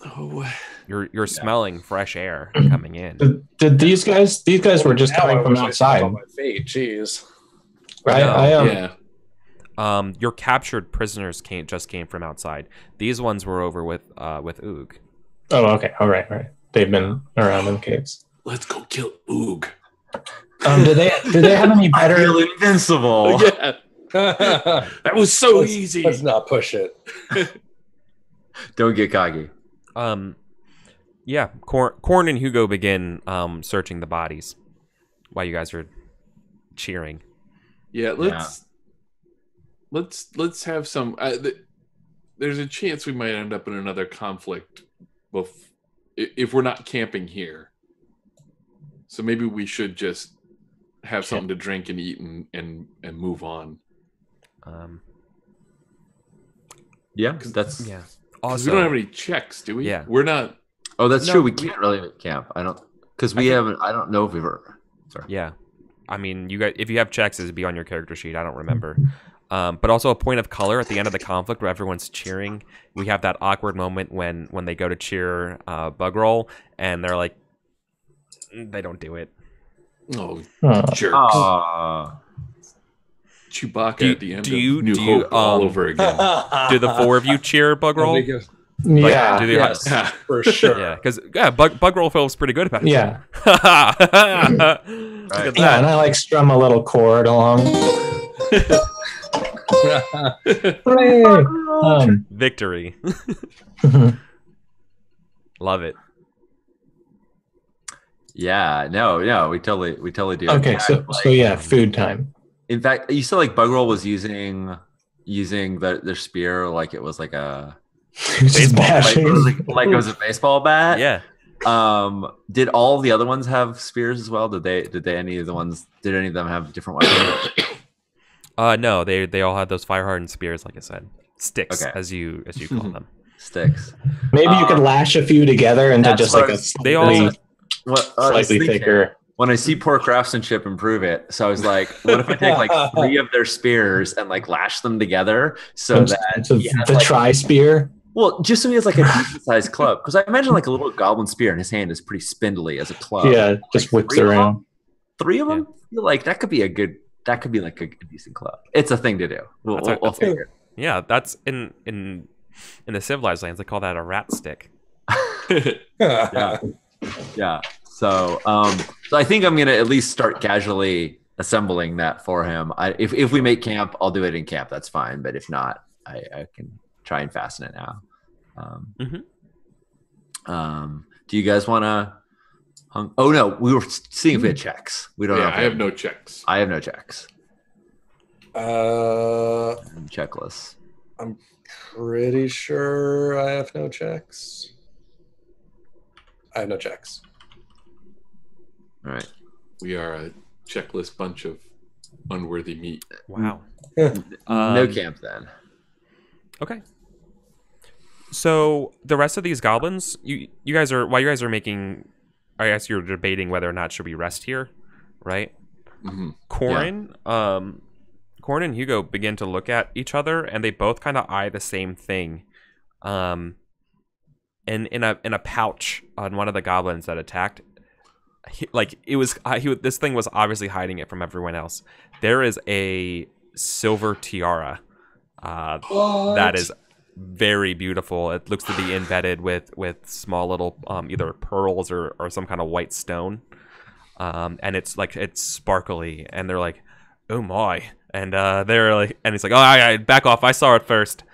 Oh, you're smelling fresh air coming in. Did these guys were just coming from outside? My fate, jeez. Your captured prisoners came from outside. These ones were over with Oog. Oh, okay. All right. They've been around in the caves. Let's go kill Oog. Do they have any better? I feel invincible. Yeah. That was so easy. Let's not push it. Don't get cocky. Yeah. Corn and Hugo begin searching the bodies while you guys are cheering. Yeah, let's let's have some. There's a chance we might end up in another conflict, if we're not camping here. So maybe we should just have something to drink and eat and move on. Yeah, that's Also, we don't have any checks, do we? Yeah, we're not. Oh, that's true. We can't really make camp. I don't know if we've ever. Sorry. Yeah, I mean, you guys, if you have checks, it'd be on your character sheet. I don't remember. But also a point of color at the end of the conflict where everyone's cheering. We have that awkward moment when they go to cheer Bugroll and they're like, they don't do it. Oh, jerks. Chewbacca at the end of New Hope all over again. Do the four of you cheer Bugroll? Yeah, Yeah, for sure. Yeah, because Bugroll feels pretty good about it. Yeah. Right. Yeah, and I like strum a little chord along. Hooray! Victory. Love it. Yeah, no, we totally do. Okay, so yeah, food time. In fact, you said like Bugroll was using their spear like it was like a Baseball, like it was a baseball bat. Yeah. Did all the other ones have spears as well? Did any of them have different weapons? No, they all had those fire hardened spears, like I said. Sticks, as you call them. Sticks. Maybe you could lash a few together into just like a slightly thicker. When I see poor craftsmanship, improve it. So I was like, what if I take like 3 of their spears and like lash them together so that the tri-spear? Well, just so he has like a decent sized club. Because I imagine like a little goblin spear in his hand is pretty spindly as a club. Yeah, just like whips around. 3 of them? I feel like that could be like a decent club. It's a thing to do. We'll figure it. Yeah, that's in the civilized lands, they call that a rat stick. Yeah. So I think I'm gonna at least start casually assembling that for him. If we make camp, I'll do it in camp. That's fine. But if not, I can try and fasten it now. Do you guys want to? Oh no, we were seeing if we had checks. We don't. Yeah, I have no checks. I have no checks. Checklists. I'm pretty sure I have no checks. I have no checks. All right. We are a checklist bunch of unworthy meat. Wow. No camp then. Okay. So the rest of these goblins, you guys are making, I guess you're debating whether or not should we rest here, right? Mm-hmm. Corn and Hugo begin to look at each other, and they both kind of eye the same thing. And in a pouch on one of the goblins that attacked, this thing was obviously hiding it from everyone else. There is a silver tiara that is very beautiful. It looks to be embedded with small little either pearls or some kind of white stone, and it's sparkly. And they're like, "Oh my!" And they're like, and it's like, "Oh, I back off! I saw it first."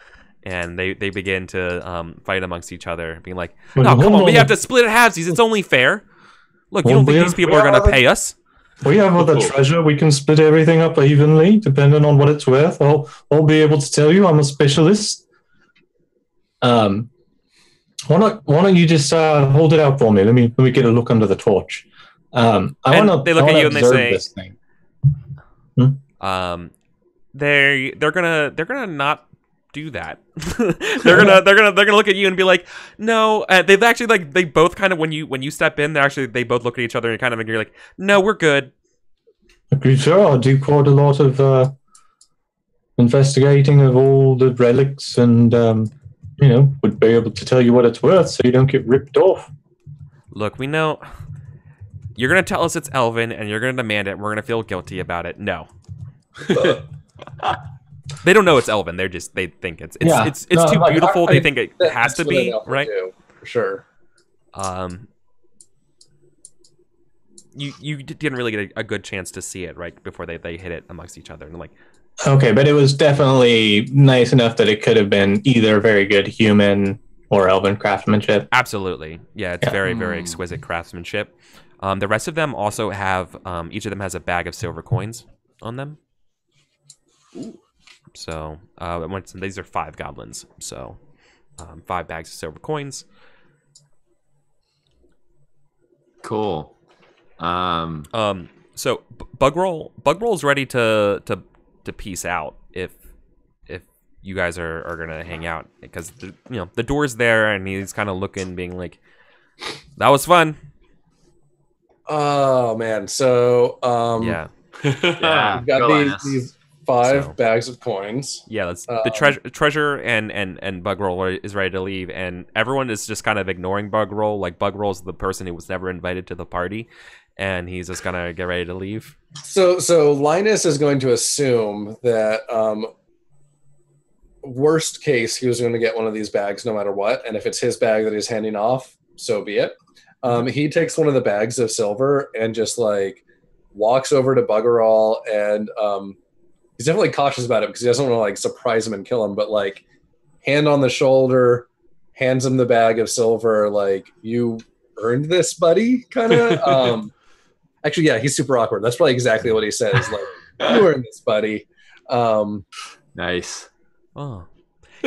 And they begin to fight amongst each other, being like, "No, come on, we have to split it halvesies. It's only fair. Look, you don't think these people are going to pay us? We have all the treasure. We can split everything up evenly, depending on what it's worth. I'll be able to tell you. I'm a specialist. Why don't you just hold it out for me? Let me get a look under the torch. They look at you and they say, they're gonna not do that. they're gonna look at you and be like, no. They've actually they both kind of when you step in, they both look at each other and kind of agree like, no, we're good. Agree, sure. I do quite a lot of investigating of all the relics, and would be able to tell you what it's worth, so you don't get ripped off. Look, we know you're gonna tell us it's Elven, and you're gonna demand it. And we're gonna feel guilty about it. No. They don't know it's Elven. They think it's too beautiful. They think it has to be, right? For sure. You didn't really get a good chance to see it right before they hit it amongst each other, and like. Okay, but it was definitely nice enough that it could have been either very good human or elven craftsmanship. Absolutely, yeah, it's very very exquisite craftsmanship. The rest of them also have each of them has a bag of silver coins on them. Ooh. So these are 5 goblins. So 5 bags of silver coins. Cool. So Bugroll's ready to peace out if you guys are gonna hang out, because the door's there and he's kind of looking, being like, that was fun. Oh man, so yeah, we've got these 5 bags of coins. Yeah, that's the treasure and Bugroll is ready to leave, and everyone is just kind of ignoring Bugroll. Like, Bugroll's the person who was never invited to the party, and he's just gonna get ready to leave. So Linus is going to assume that worst case, he was going to get one of these bags no matter what, and if it's his bag that he's handing off, so be it. He takes one of the bags of silver and just like walks over to Buggerall, and he's definitely cautious about it because he doesn't want to like surprise him and kill him, but like hand on the shoulder, hands him the bag of silver, like, you earned this, buddy, kind of. Actually, yeah, he's super awkward. That's probably exactly what he says. Like, you earned this, buddy. Nice. Oh,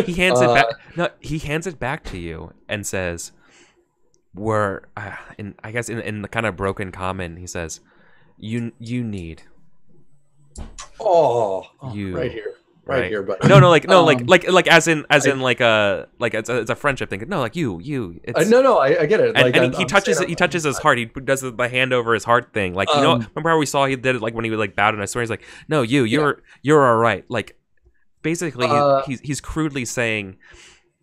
he hands it back. No, he hands it back to you and says, "We're in the kind of broken common." He says, "You need." You right here. Right here, buddy. No, like as in it's a friendship thing. No, like you. I get it. And he touches his heart. He does the hand over his heart thing. Like, remember how we saw he did it like when he would like bowed, and I swear he's like, no, you're all right. Like, basically, he's crudely saying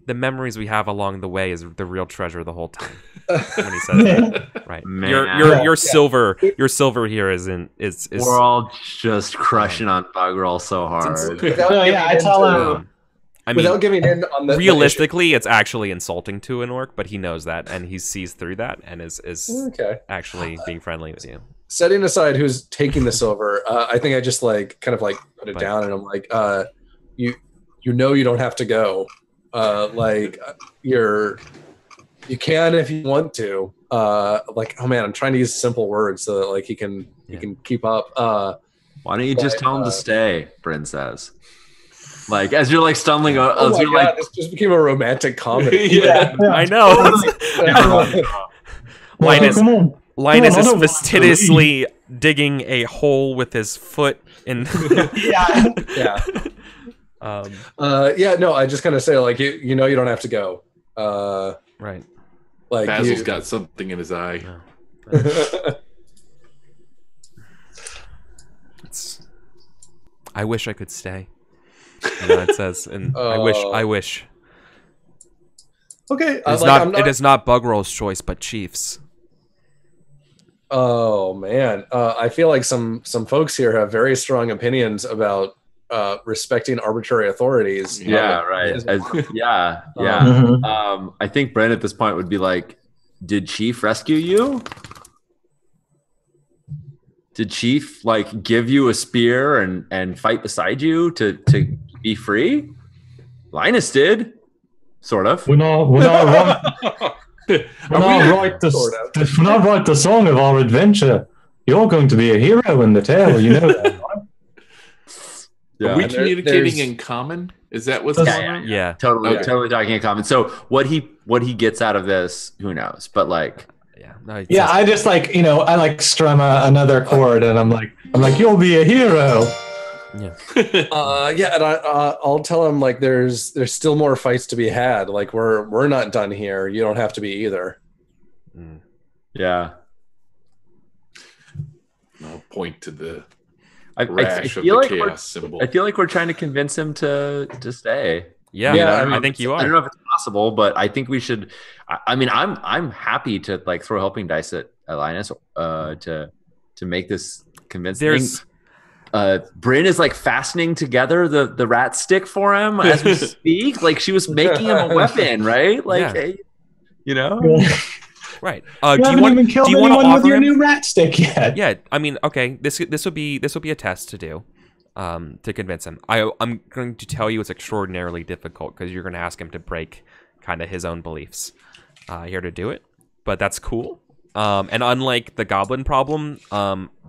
the memories we have along the way is the real treasure the whole time. When he says that, right? Your silver here is. We're all just crushing on Bugroll so hard. I tell him. Without giving in on the realistically, it's actually insulting to an orc, but he knows that and he sees through that and is actually being friendly with you. Setting aside who's taking the silver, I think I just like kind of like put it down, and I'm like, you don't have to go. Like, you can if you want to. Like, oh man, I'm trying to use simple words so that like he can keep up. Why don't you just tell him to stay? Bryn says. Like, as you're like stumbling, this just became a romantic comedy. Yeah. I know. Linus is fastidiously digging a hole with his foot in. Yeah. No, I just kind of say like, you don't have to go. Right. Like, Basil's got something in his eye. No. I wish I could stay. It says, and I wish. Okay. It is not Bugroll's choice, but Chief's. Oh man, I feel like some folks here have very strong opinions about respecting arbitrary authorities. Yeah, right. I think Brent at this point would be like, did Chief rescue you? Did Chief like give you a spear and fight beside you to be free? Linus did, sort of. When I write the song of our adventure, you're going to be a hero in the tale. You know that, right? Yeah. Are we communicating in common? Is that what's going on? Yeah. Totally talking in common. So what he gets out of this, who knows? But like, I just like, I like strum another chord, and I'm like, you'll be a hero. Yeah. And I'll tell him like, there's still more fights to be had. Like, we're not done here. You don't have to be either. Yeah. I'll point to the I feel like chaos symbol. I feel like we're trying to convince him to stay. Yeah, I think you are. I don't know if it's possible, but I think we should. I mean, I'm happy to like throw helping dice at Linus to make this convincing. Bryn is like fastening together the rat stick for him as we speak. Like, she was making him a weapon, right? Like, hey, Right. You haven't even killed anyone with your new rat stick yet. Yeah. I mean, okay. This would be a test to do, to convince him. I'm going to tell you it's extraordinarily difficult because you're going to ask him to break kind of his own beliefs here to do it. But that's cool. And unlike the goblin problem,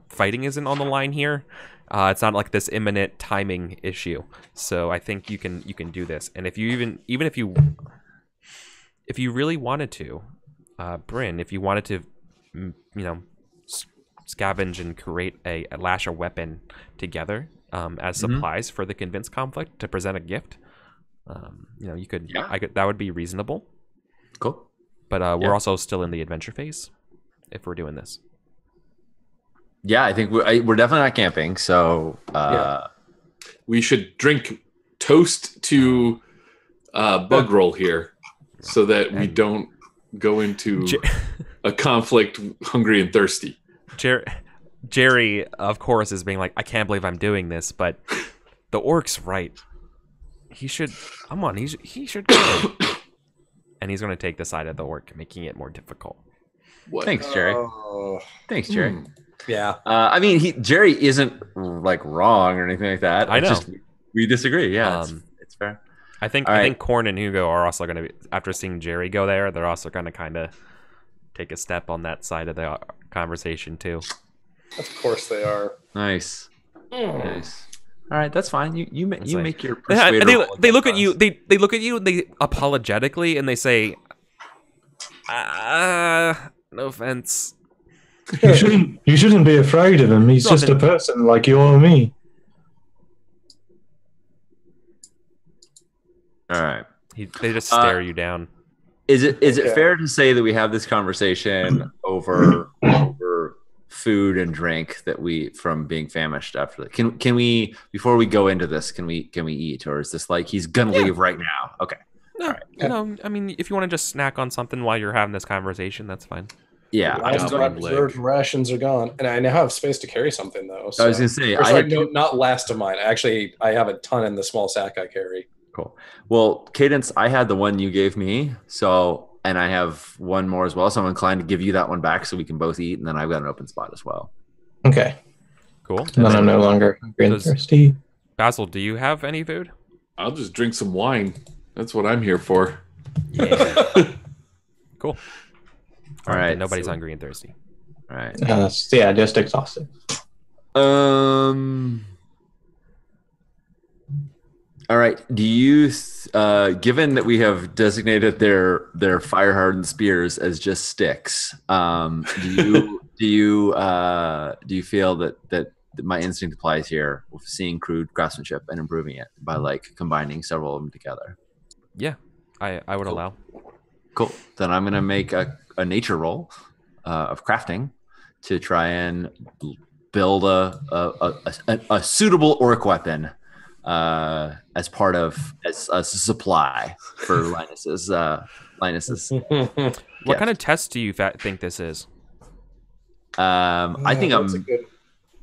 fighting isn't on the line here. It's not like this imminent timing issue. So I think you can do this. And if you even if you really wanted to, Bryn, if you wanted to, scavenge and create a lash a weapon together as supplies for the convince conflict to present a gift, you could. Yeah. That would be reasonable. Cool. But we're also still in the adventure phase if we're doing this. Yeah, I think we're definitely not camping. So we should drink toast to bug roll here so that we don't go into a conflict hungry and thirsty. Jerry, of course, is being like, I can't believe I'm doing this, but the orc's right. He should. Come on, he should go. And he's going to take the side of the orc, making it more difficult. What? Thanks, Jerry. Thanks, Jerry. Yeah. I mean, Jerry isn't like wrong or anything like that. I know. Just, we disagree. Yeah, it's fair. I think Korn and Hugo are also going to be, after seeing Jerry go there, they're also going to kind of take a step on that side of the conversation too. Of course they are. Nice. Nice. All right, that's fine. You make your persuader. They look at you. They look at you and they apologetically and they say, "No offense." You shouldn't be afraid of him. He's just a person like you or me. All right. They just stare you down. Is it fair to say that we have this conversation over food and drink that we from being famished after that? Can we before we go into this, can we eat, or is this like he's gonna leave right now? Okay. No, all right. No, I mean if you want to just snack on something while you're having this conversation, that's fine. Yeah, rations are gone, and I now have space to carry something though. So. I was gonna say, not last of mine. Actually, I have a ton in the small sack I carry. Cool. Well, Cadence, I had the one you gave me, and I have one more as well. So I'm inclined to give you that one back so we can both eat, and then I've got an open spot as well. Okay. Cool. And then I'm no longer hungry and thirsty. Basil, do you have any food? I'll just drink some wine. That's what I'm here for. Yeah. Cool. All right. Nobody's hungry and thirsty. All right. Just exhausted. All right. Do you, given that we have designated their fire hardened spears as just sticks, do you feel that my instinct applies here with seeing crude craftsmanship and improving it by like combining several of them together? Yeah, I would allow. Cool. Then I'm gonna make a nature roll of crafting to try and build a suitable orc weapon. As part of as a supply for Linus's What kind of test do you think this is? I think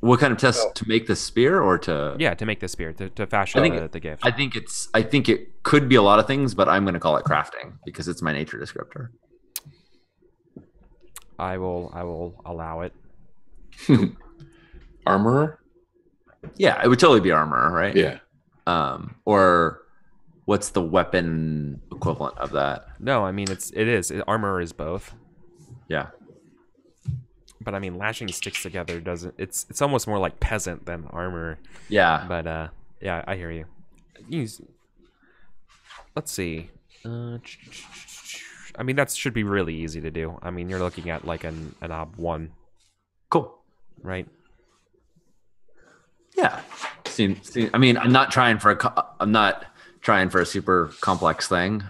what kind of test to make the spear or to to make the spear to fashion the gift. I think it could be a lot of things, but I'm going to call it crafting because it's my nature descriptor. I will allow it. Armorer? Yeah, it would totally be armor, right? Yeah. Or what's the weapon equivalent of that? No, I mean armor is both. Yeah. But I mean lashing sticks together doesn't it's almost more like peasant than armor. Yeah. But yeah, I hear you. Let's see. I mean that should be really easy to do. I mean you're looking at like an ob 1. Cool. Right? Yeah. See, I mean, I'm not trying for a super complex thing.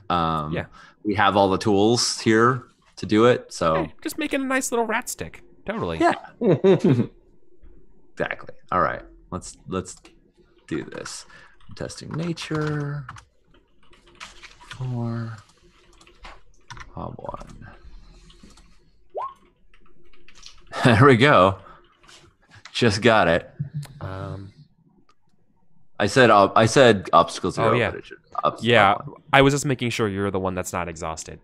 We have all the tools here to do it. So just making a nice little rat stick. Totally. Yeah. Exactly. All right. Let's do this. I'm testing nature. 4. Hob 1. There we go. Just got it. I said obstacles. Oh yeah. I was just making sure you're the one that's not exhausted.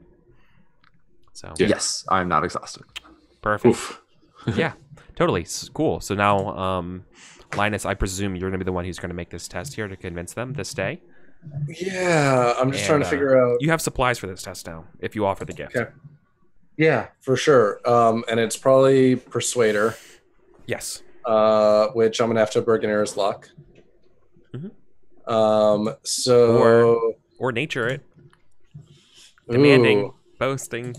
So yes, I'm not exhausted. Perfect. Oof. Yeah, totally cool. So now, Linus, I presume you're going to be the one who's going to make this test here to convince them to stay. Yeah, I'm just trying to figure out. You have supplies for this test now if you offer the gift. Okay. Yeah, for sure. And it's probably Persuader. Yes. which I'm gonna have to Beginner's Luck. Mm-hmm. Or nature it. Demanding, boasting.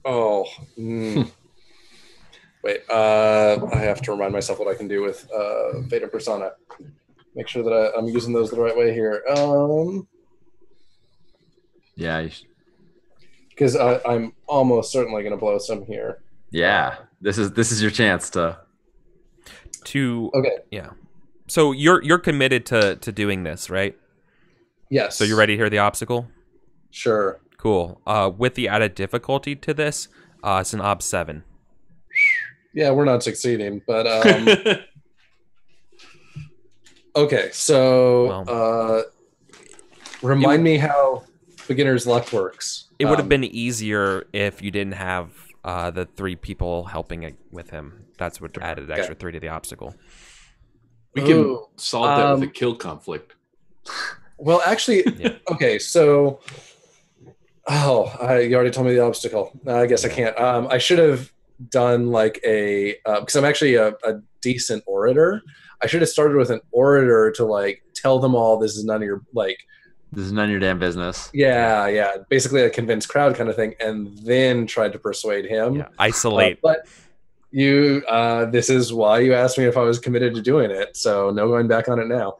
Oh. Wait, I have to remind myself what I can do with Fate and Persona. Make sure that I'm using those the right way here. Yeah. Because I'm almost certainly going to blow some here. Yeah, this is your chance to. Okay. Yeah. So you're committed to doing this, right? Yes. So you're ready to hear the obstacle? Sure. Cool. With the added difficulty to this, it's an Ob 7. Yeah, we're not succeeding, but okay. So remind me how Beginner's Luck works. It would have been easier if you didn't have the 3 people helping with him. That's what added extra 3 to the obstacle. We can solve that with a kill conflict. Well, actually, okay. So, you already told me the obstacle. I guess I can't. I should have done like because I'm actually a decent orator. I should have started with an orator to like tell them all this is none of your This is none of your damn business. Yeah. Basically a convinced crowd kind of thing, and then tried to persuade him. Yeah, isolate. But you, this is why you asked me if I was committed to doing it. So no going back on it now.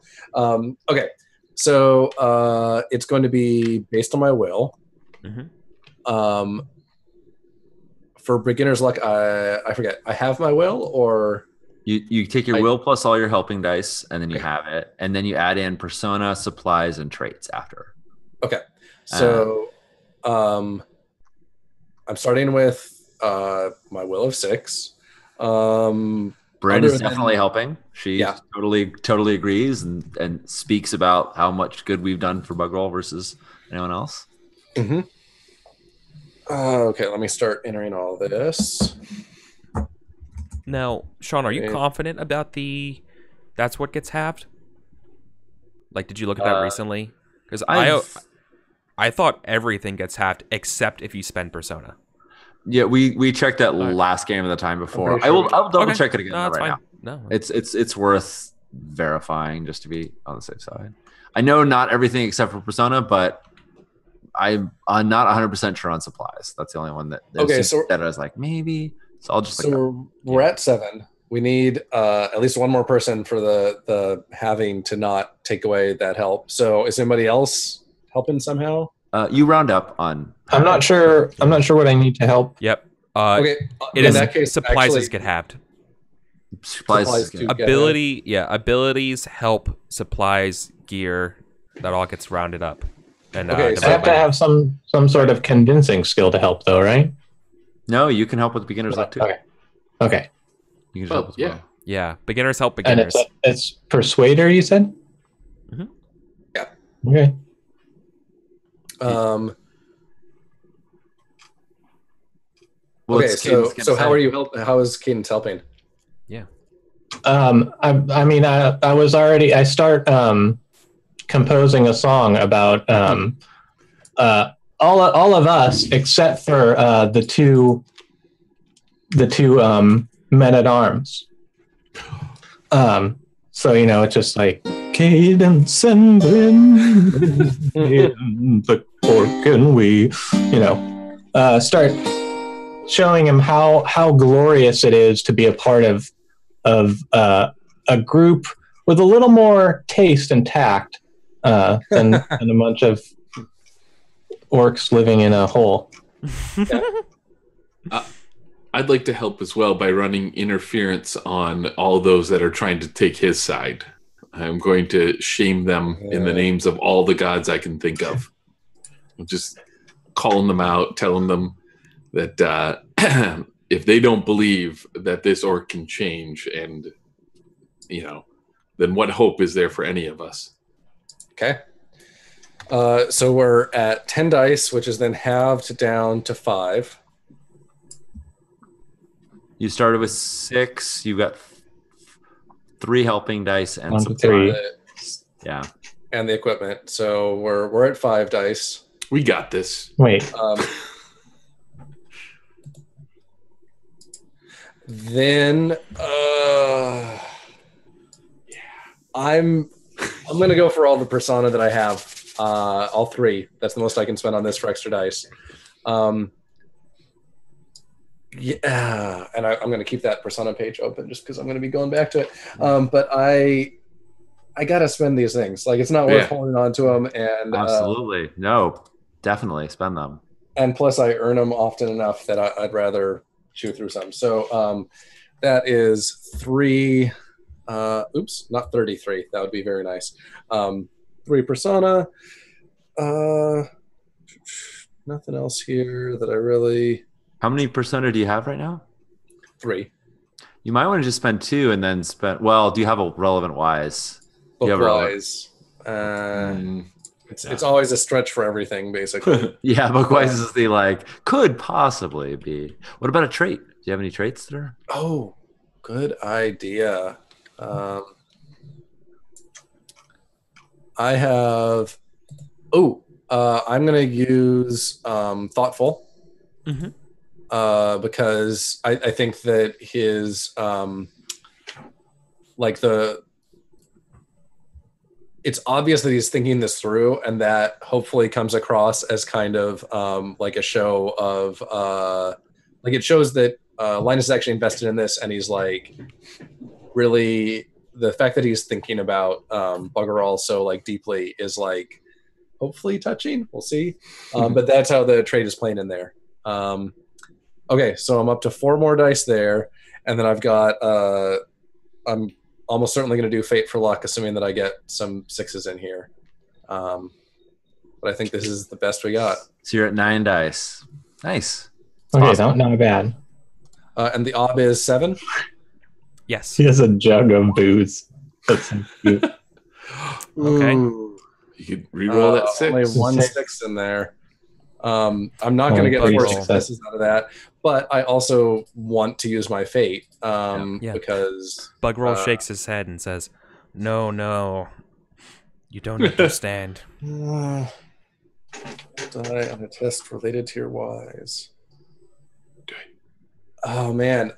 Okay. So it's going to be based on my will. Mm-hmm. For Beginner's Luck, I forget. I have my will, or you take your will plus all your helping dice, and then you have it, and then you add in persona, supplies, and traits after. Okay, so I'm starting with my will of 6. Bryn is definitely helping. She totally agrees and speaks about how much good we've done for Bugroll versus anyone else. Mm-hmm. Okay, let me start entering all this. Now, Sean, are you confident about that's what gets halved? Like, did you look at that recently? Because I thought everything gets halved except if you spend Persona. Yeah, we checked that last game of the time before. I'll double check it again now. No, it's worth verifying just to be on the safe side. I know not everything except for Persona, but I'm not 100% sure on supplies. That's the only one that I was like maybe. So I'll just. So we're at 7. We need at least one more person for the having to not take away that help. So is anybody else helping somehow? You round up on. I'm not sure what I need to help. Yep. Okay. In that case, supplies get halved. Supplies abilities help, supplies, gear, that all gets rounded up. And I have to have some sort of convincing skill to help, though, right? No, you can help with Beginner's Luck too. Okay. You can just help as well. Yeah, beginners help beginners. And it's Persuader, you said? Mm-hmm. Yeah. Okay. So how are you? How is Cadence helping? Yeah. I was already. I start composing a song about all of us except for the two men at arms. So it's just like Cadence and Bryn, the fork, and we, start showing him how glorious it is to be a part of a group with a little more taste and tact than a bunch of orcs living in a hole. I'd like to help as well by running interference on all those that are trying to take his side. I'm going to shame them in the names of all the gods I can think of. I'm just calling them out, telling them that if they don't believe that this orc can change, and then what hope is there for any of us? Okay. So we're at 10 dice, which is then halved down to 5. You started with 6. You got 3 helping dice and 1 to 3. Yeah. And the equipment. So we're at 5 dice. We got this. Wait. Then I'm gonna go for all the persona that I have. All 3. That's the most I can spend on this for extra dice. Yeah, and I'm going to keep that persona page open just because I'm going to be going back to it. But I gotta spend these things. Like, it's not worth holding on to them. And absolutely, no, definitely spend them. And plus, I earn them often enough that I'd rather chew through some. So that is 3. Oops, not 33. That would be very nice. 3 persona. Nothing else here that I really. How many persona do you have right now? 3. You might want to just spend 2 and then spend. Well, do you have a relevant wise? Bookwise. It's always a stretch for everything, basically. Yeah, bookwise is the like could possibly be. What about a trait? Do you have any traits that are? Oh, good idea. I have. I'm gonna use thoughtful. Because I think that his it's obvious that he's thinking this through, and that hopefully comes across as kind of like a show of like it shows that Linus is actually invested in this, and he's like really the fact that he's thinking about Buggerall so like deeply is like hopefully touching. We'll see, but that's how the trade is playing in there. Okay, so I'm up to 4 more dice there, and then I've got I'm almost certainly going to do Fate for luck, assuming that I get some 6s in here. But I think this is the best we got. So you're at 9 dice. Nice. Okay, awesome. Not bad. And the ob is 7? Yes. He has a jug of booze. That's so cute. Okay. You could re-roll that 6. Only 1 6 in there. I'm not going to get 4 successes out of that, but I also want to use my fate because Buggerall shakes his head and says, "No, you don't understand." Die on a test related to your wise. Oh man,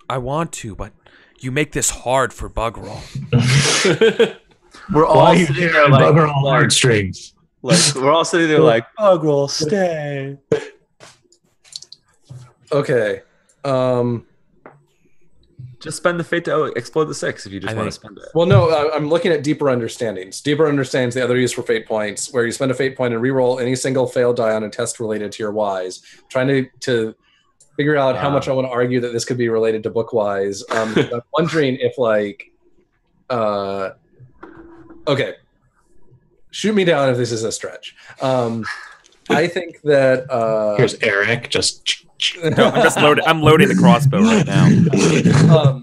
I want to, but you make this hard for Buggerall. We're all sitting there like Buggerall heartstrings. Like we're all sitting there like, Buggerall, stay. Okay. Just spend the fate to explode the 6 if you just want to spend it. Well, no, I'm looking at Deeper Understandings. Deeper Understandings, the other use for fate points, where you spend a fate point and reroll any single failed die on a test related to your wise. Trying to figure out how much I want to argue that this could be related to Bookwise. I'm wondering if like, okay. Shoot me down if this is a stretch. I think that here's Eric. Just no, I'm loading the crossbow right now.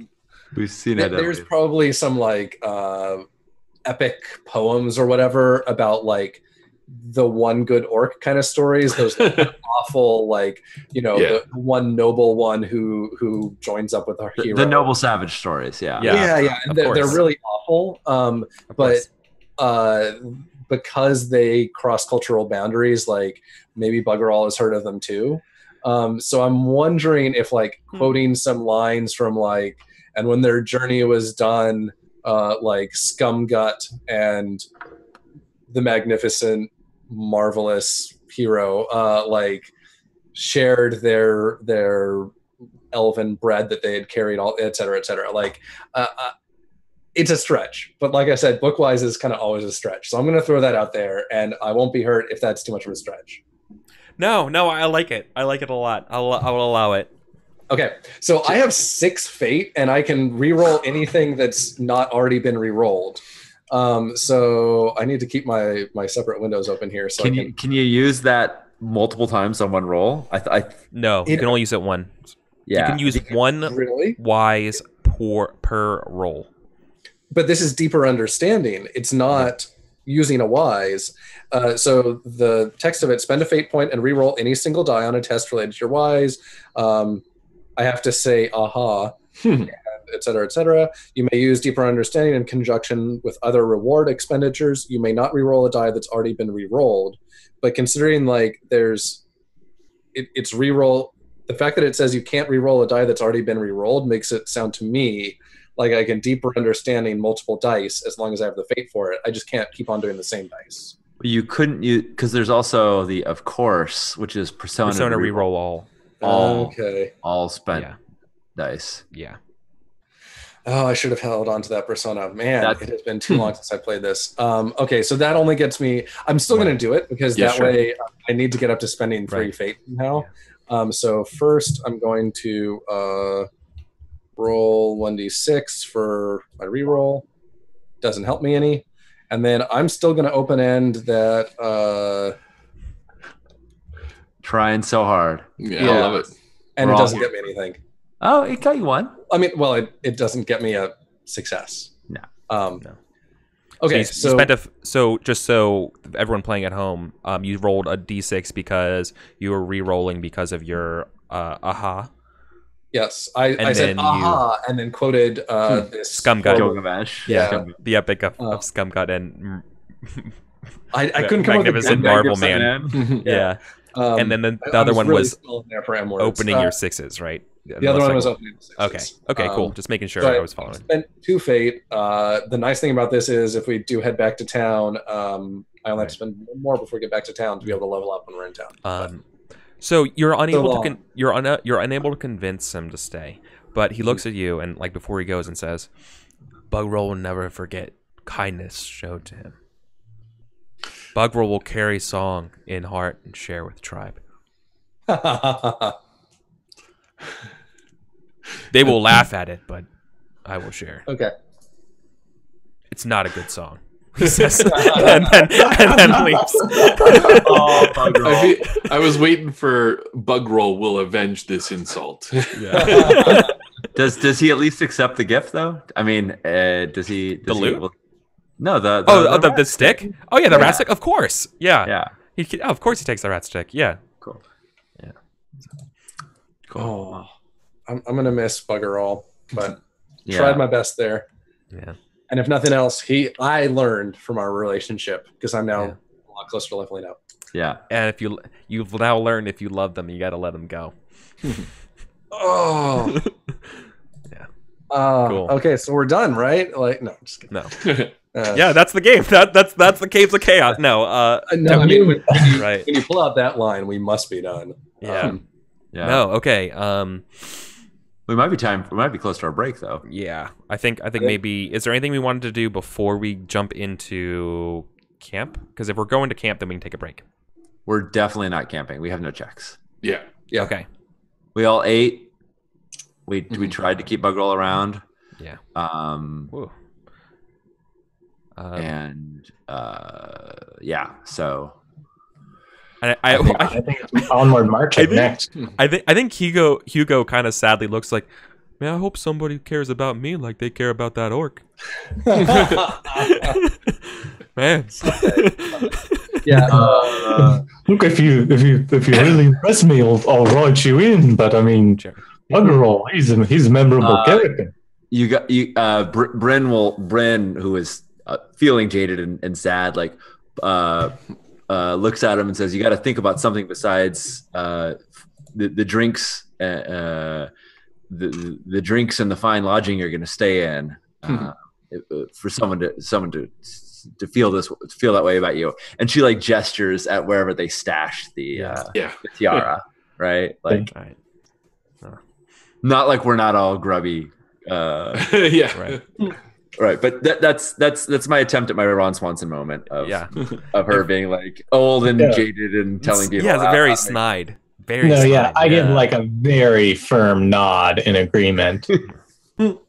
We've seen it. There's probably some like epic poems or whatever about like the one good orc kind of stories. Those awful like the one noble one who joins up with our hero. The noble savage stories. Yeah. And they're really awful. But because they cross cultural boundaries, like maybe Buggerall has heard of them too. So I'm wondering if like quoting some lines from like, and when their journey was done, like Scumgut and the magnificent, marvelous hero, like shared their elven bread that they had carried, all et cetera, et cetera. Like, it's a stretch, but like I said, Bookwise is kind of always a stretch. So I'm going to throw that out there, and I won't be hurt if that's too much of a stretch. No, I like it. I like it a lot. I will allow it. Okay, so I have 6 fate, and I can re-roll anything that's not already been re-rolled. So I need to keep my separate windows open here. So can you use that multiple times on one roll? No, you can only use it one. Yeah, you can use one wise per roll. But this is Deeper Understanding. It's not using a wise. So the text of it: spend a fate point and re-roll any single die on a test related to your wise. I have to say, aha, and et cetera, et cetera. You may use Deeper Understanding in conjunction with other reward expenditures. You may not re-roll a die that's already been re-rolled. But considering like it's re-roll the fact that it says you can't re-roll a die that's already been re-rolled makes it sound to me like I can deeper understanding multiple dice as long as I have the fate for it. I just can't keep on doing the same dice. You couldn't, because there's also the of course, which is Persona re-roll all. All spent dice. Yeah. Oh, I should have held on to that Persona. Man, it has been too long since I played this. Okay, so that only gets me... I'm still going to do it because way I need to get up to spending 3 fate now. Yeah. So first I'm going to roll 1d6 for my reroll. Doesn't help me any. And then I'm still going to open end that... Trying so hard. Yeah, I love it. And it doesn't get me anything. Oh, it got you one. I mean, well, it doesn't get me a success. No. No. Okay, so just so everyone playing at home, you rolled a d6 because you were re-rolling because of your aha. Yes, I said aha and then quoted this Scumgut. Gilgamesh. Yeah, the epic of Scumgut and I couldn't come up with Magnificent Marble Man. Yeah. And then the other one was opening your 6s, right? The other one was opening the 6s. Okay, cool. Just making sure I was following. Spent 2 fate. The nice thing about this is if we do head back to town, I only have to spend more before we get back to town to be able to level up when we're in town. So you're unable you're unable to convince him to stay, but he looks at you and like before he goes and says, "Bugroll will never forget kindness showed to him. Bugroll will carry song in heart and share with tribe." They will laugh at it, but I will share. Okay. It's not a good song. He says, and then leaves. I was waiting for Bugroll will avenge this insult. Yeah. Does he at least accept the gift though? I mean, does he? The loot? No, the stick. Oh yeah, the rat stick. Of course. Yeah. Yeah. Of course he takes the rat stick. Yeah. Cool. Yeah. Cool. I'm gonna miss bugger all, but tried my best there. Yeah. And if nothing else, I learned from our relationship because I'm now a lot closer to leveling up. Yeah. And if you've now learned if you love them, you got to let them go. Oh. Yeah. Cool. Okay, so we're done, right? Like, no, I'm just kidding. No. Yeah, that's the game. That's the Caves of Chaos. No. No, I mean, when you pull out that line, we must be done. Yeah. No. Okay. We might be close to our break though. Yeah. I think maybe is there anything we wanted to do before we jump into camp? Because if we're going to camp, then we can take a break. We're definitely not camping. We have no checks. Yeah. Okay. We all ate. We tried to keep Bugroll around. Yeah. So I think it's onward marching next. I think Hugo kind of sadly looks like, man, I hope somebody cares about me like they care about that orc. Man. Yeah. Look, if you really impress me, I'll write you in. But I mean, Bugroll, he's a memorable character. Bryn, who is feeling jaded and sad, like looks at him and says, "You got to think about something besides the drinks, the drinks and the fine lodging you're going to stay in. For someone to feel that way about you." And she like gestures at wherever they stash the tiara, right? Like, not like we're not all grubby. Right, but that's my attempt at my Ron Swanson moment of her being like old and jaded and telling people. Yeah, it's very snide. Very. No, snide. I give like a very firm nod in agreement. I'm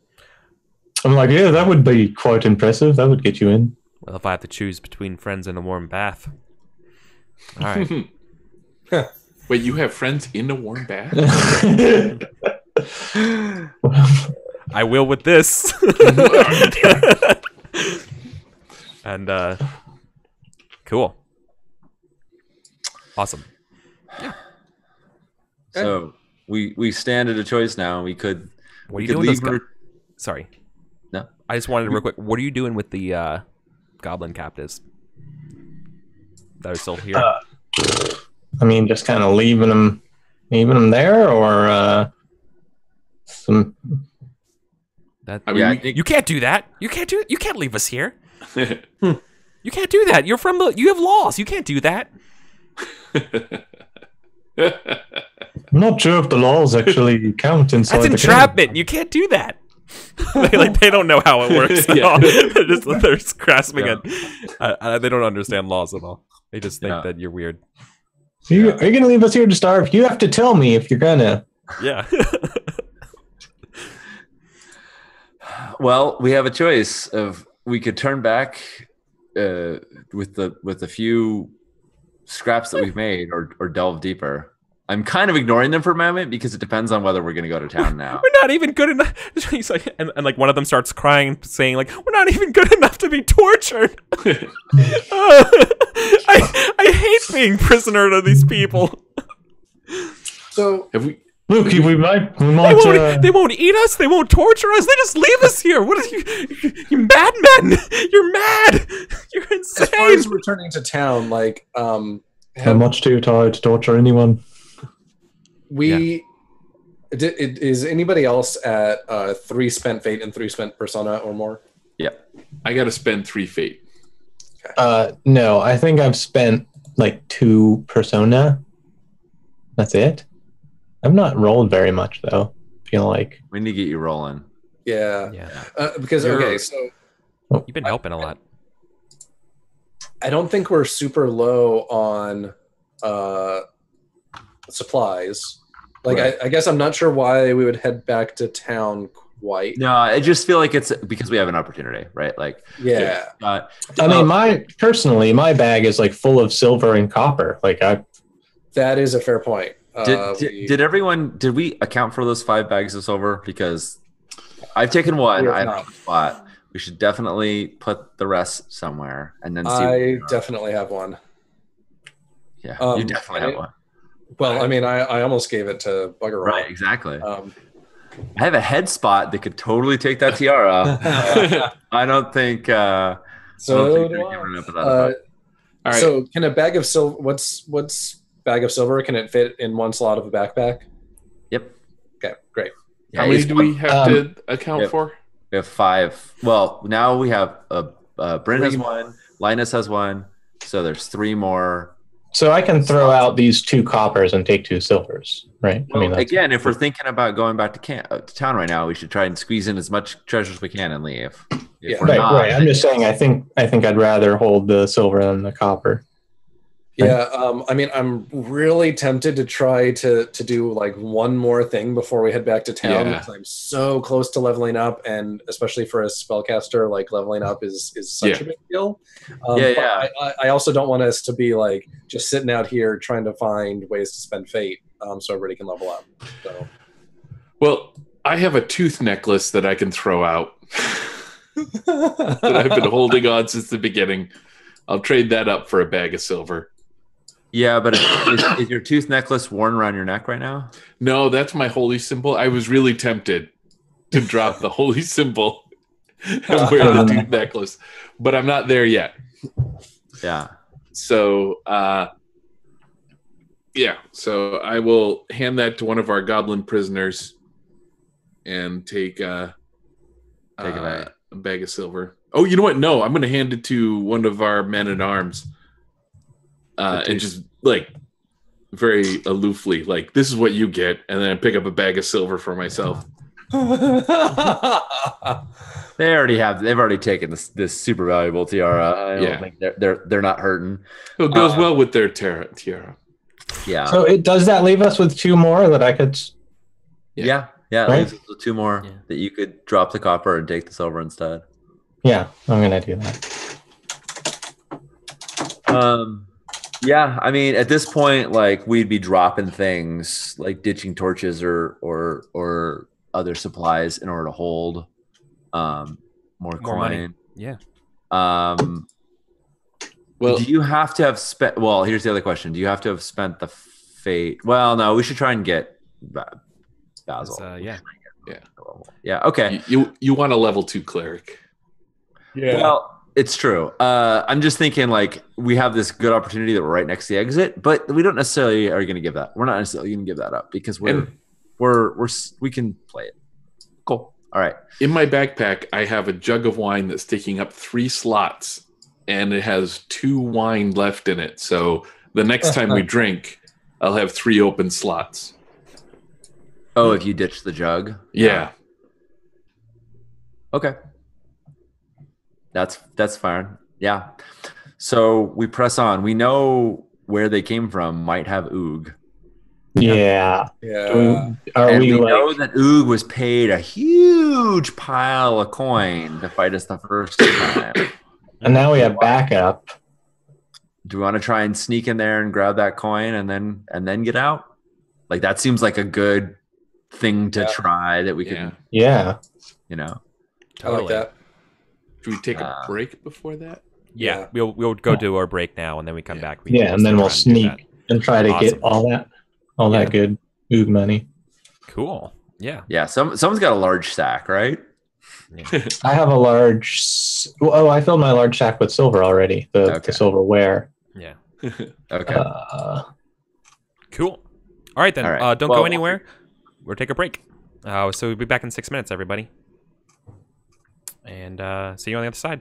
like, yeah, that would be quite impressive. That would get you in. Well, if I have to choose between friends and a warm bath, all right. Wait, you have friends in a warm bath? I will with this. And cool. Awesome. Yeah. So we stand at a choice now. We could What are you doing with those Sorry. No. I just wanted to real quick. What are you doing with the goblin captives that are still here? I mean, just kind of leaving them leaving them there, or some? You can't do that. You can't leave us here. You can't do that. You have laws. You can't do that. I'm not sure if the laws actually count inside. That's entrapment. You can't do that. they don't know how it works at all. They're grasping it. They don't understand laws at all. They just think that you're weird. Are you going to leave us here to starve? You have to tell me if you're gonna. Yeah. Well, we have a choice of we could turn back with the few scraps that we've made, or delve deeper. I'm kind of ignoring them for a moment because it depends on whether we're going to go to town now. We're not even good enough. He's like, and like one of them starts crying, saying like, "We're not even good enough to be tortured." I hate being prisoner to these people. So have we? Luke, we might. They won't eat us. They won't torture us. They just leave us here. What are you madmen? You're mad. You're insane. As far as returning to town, like, I'm much too tired to torture anyone. Is anybody else at 3 spent fate and 3 spent persona or more? Yep. I got to spend 3 fate. Okay. No, I think I've spent like 2 persona. That's it. I've not rolled very much though. I feel like we need to get you rolling. Yeah. Because so you've been helping a lot. I don't think we're super low on supplies. Like, right. I guess I'm not sure why we would head back to town quite. No, I just feel like it's because we have an opportunity, right? Like, yeah. I mean, my bag is like full of silver and copper. Like, that is a fair point. Did we account for those 5 bags of silver? Because I've taken one. I have a spot. We should definitely put the rest somewhere and then see. I definitely have one. Yeah, you definitely have one. Well, I mean, I almost gave it to Bugger. Right, exactly. I have a head spot that could totally take that tiara. I don't think. All right. So, can a bag of silver? What's bag of silver? Can it fit in one slot of a backpack? Yep. Okay, great. Yeah, how many do we have to account for? We have 5. Well, now we have Brent has one, Linus has one, so there's 3 more. So I can throw out these 2 coppers and take 2 silvers, right? Well, I mean, again, if we're thinking about going back to town right now, we should try and squeeze in as much treasure as we can and leave. Right. I'm just saying, I think I'd rather hold the silver than the copper. Yeah, I mean, I'm really tempted to try to do like one more thing before we head back to town because I'm so close to leveling up, and especially for a spellcaster, like leveling up is such a big deal. I also don't want us to be like just sitting out here trying to find ways to spend fate, so everybody can level up. So, well, I have a tooth necklace that I can throw out that I've been holding on since the beginning. I'll trade that up for a bag of silver. Yeah, but is your tooth necklace worn around your neck right now? No, that's my holy symbol. I was really tempted to drop the holy symbol and wear the tooth necklace, but I'm not there yet. Yeah. So, so I will hand that to one of our goblin prisoners and take a bag of silver. Oh, you know what? No, I'm going to hand it to one of our men-at-arms. And just like very aloofly, like, this is what you get, and then I pick up a bag of silver for myself. They've already taken this super valuable tiara. I don't think they're not hurting. It goes well with their tiara. Yeah. So does that leave us with 2 more that I could? Yeah. It leaves us with 2 more that you could drop the copper and take the silver instead. Yeah, I'm gonna do that. Yeah, I mean, at this point, like, we'd be dropping things like ditching torches or other supplies in order to hold more coin. Money. Yeah. Well, do you have to have spent? Well, here's the other question: do you have to have spent the fate? Well, no. We should try and get Basil. Yeah. Okay. You want a level 2 cleric? Yeah. Well, It's true. I'm just thinking like we have this good opportunity that we're right next to the exit, but we don't necessarily are going to give that. We're not necessarily going to give that up because we can play it. Cool. All right. In my backpack, I have a jug of wine that's taking up 3 slots, and it has 2 wine left in it. So the next time we drink, I'll have 3 open slots. Oh, if you ditch the jug? Yeah. Okay. That's fine. Yeah. So we press on. We know where they came from might have Oog. Yeah. We know that Oog was paid a huge pile of coin to fight us the first time. And now we have backup. Do we want to try and sneak in there and grab that coin and then get out? Like that seems like a good thing to try that we can. Yeah. You know. Totally. I like that. Should we take a break before that? Yeah. We'll go do our break now, and then we come back. And then we'll sneak and try to get all that good Oog money. Cool. Yeah. Yeah. Someone's got a large sack, right? Yeah. I have a large. Oh, I filled my large sack with silver already. The silverware. Yeah. Okay. Cool. All right then. All right. Don't go anywhere. We'll take a break. So we'll be back in 6 minutes, everybody. And see you on the other side.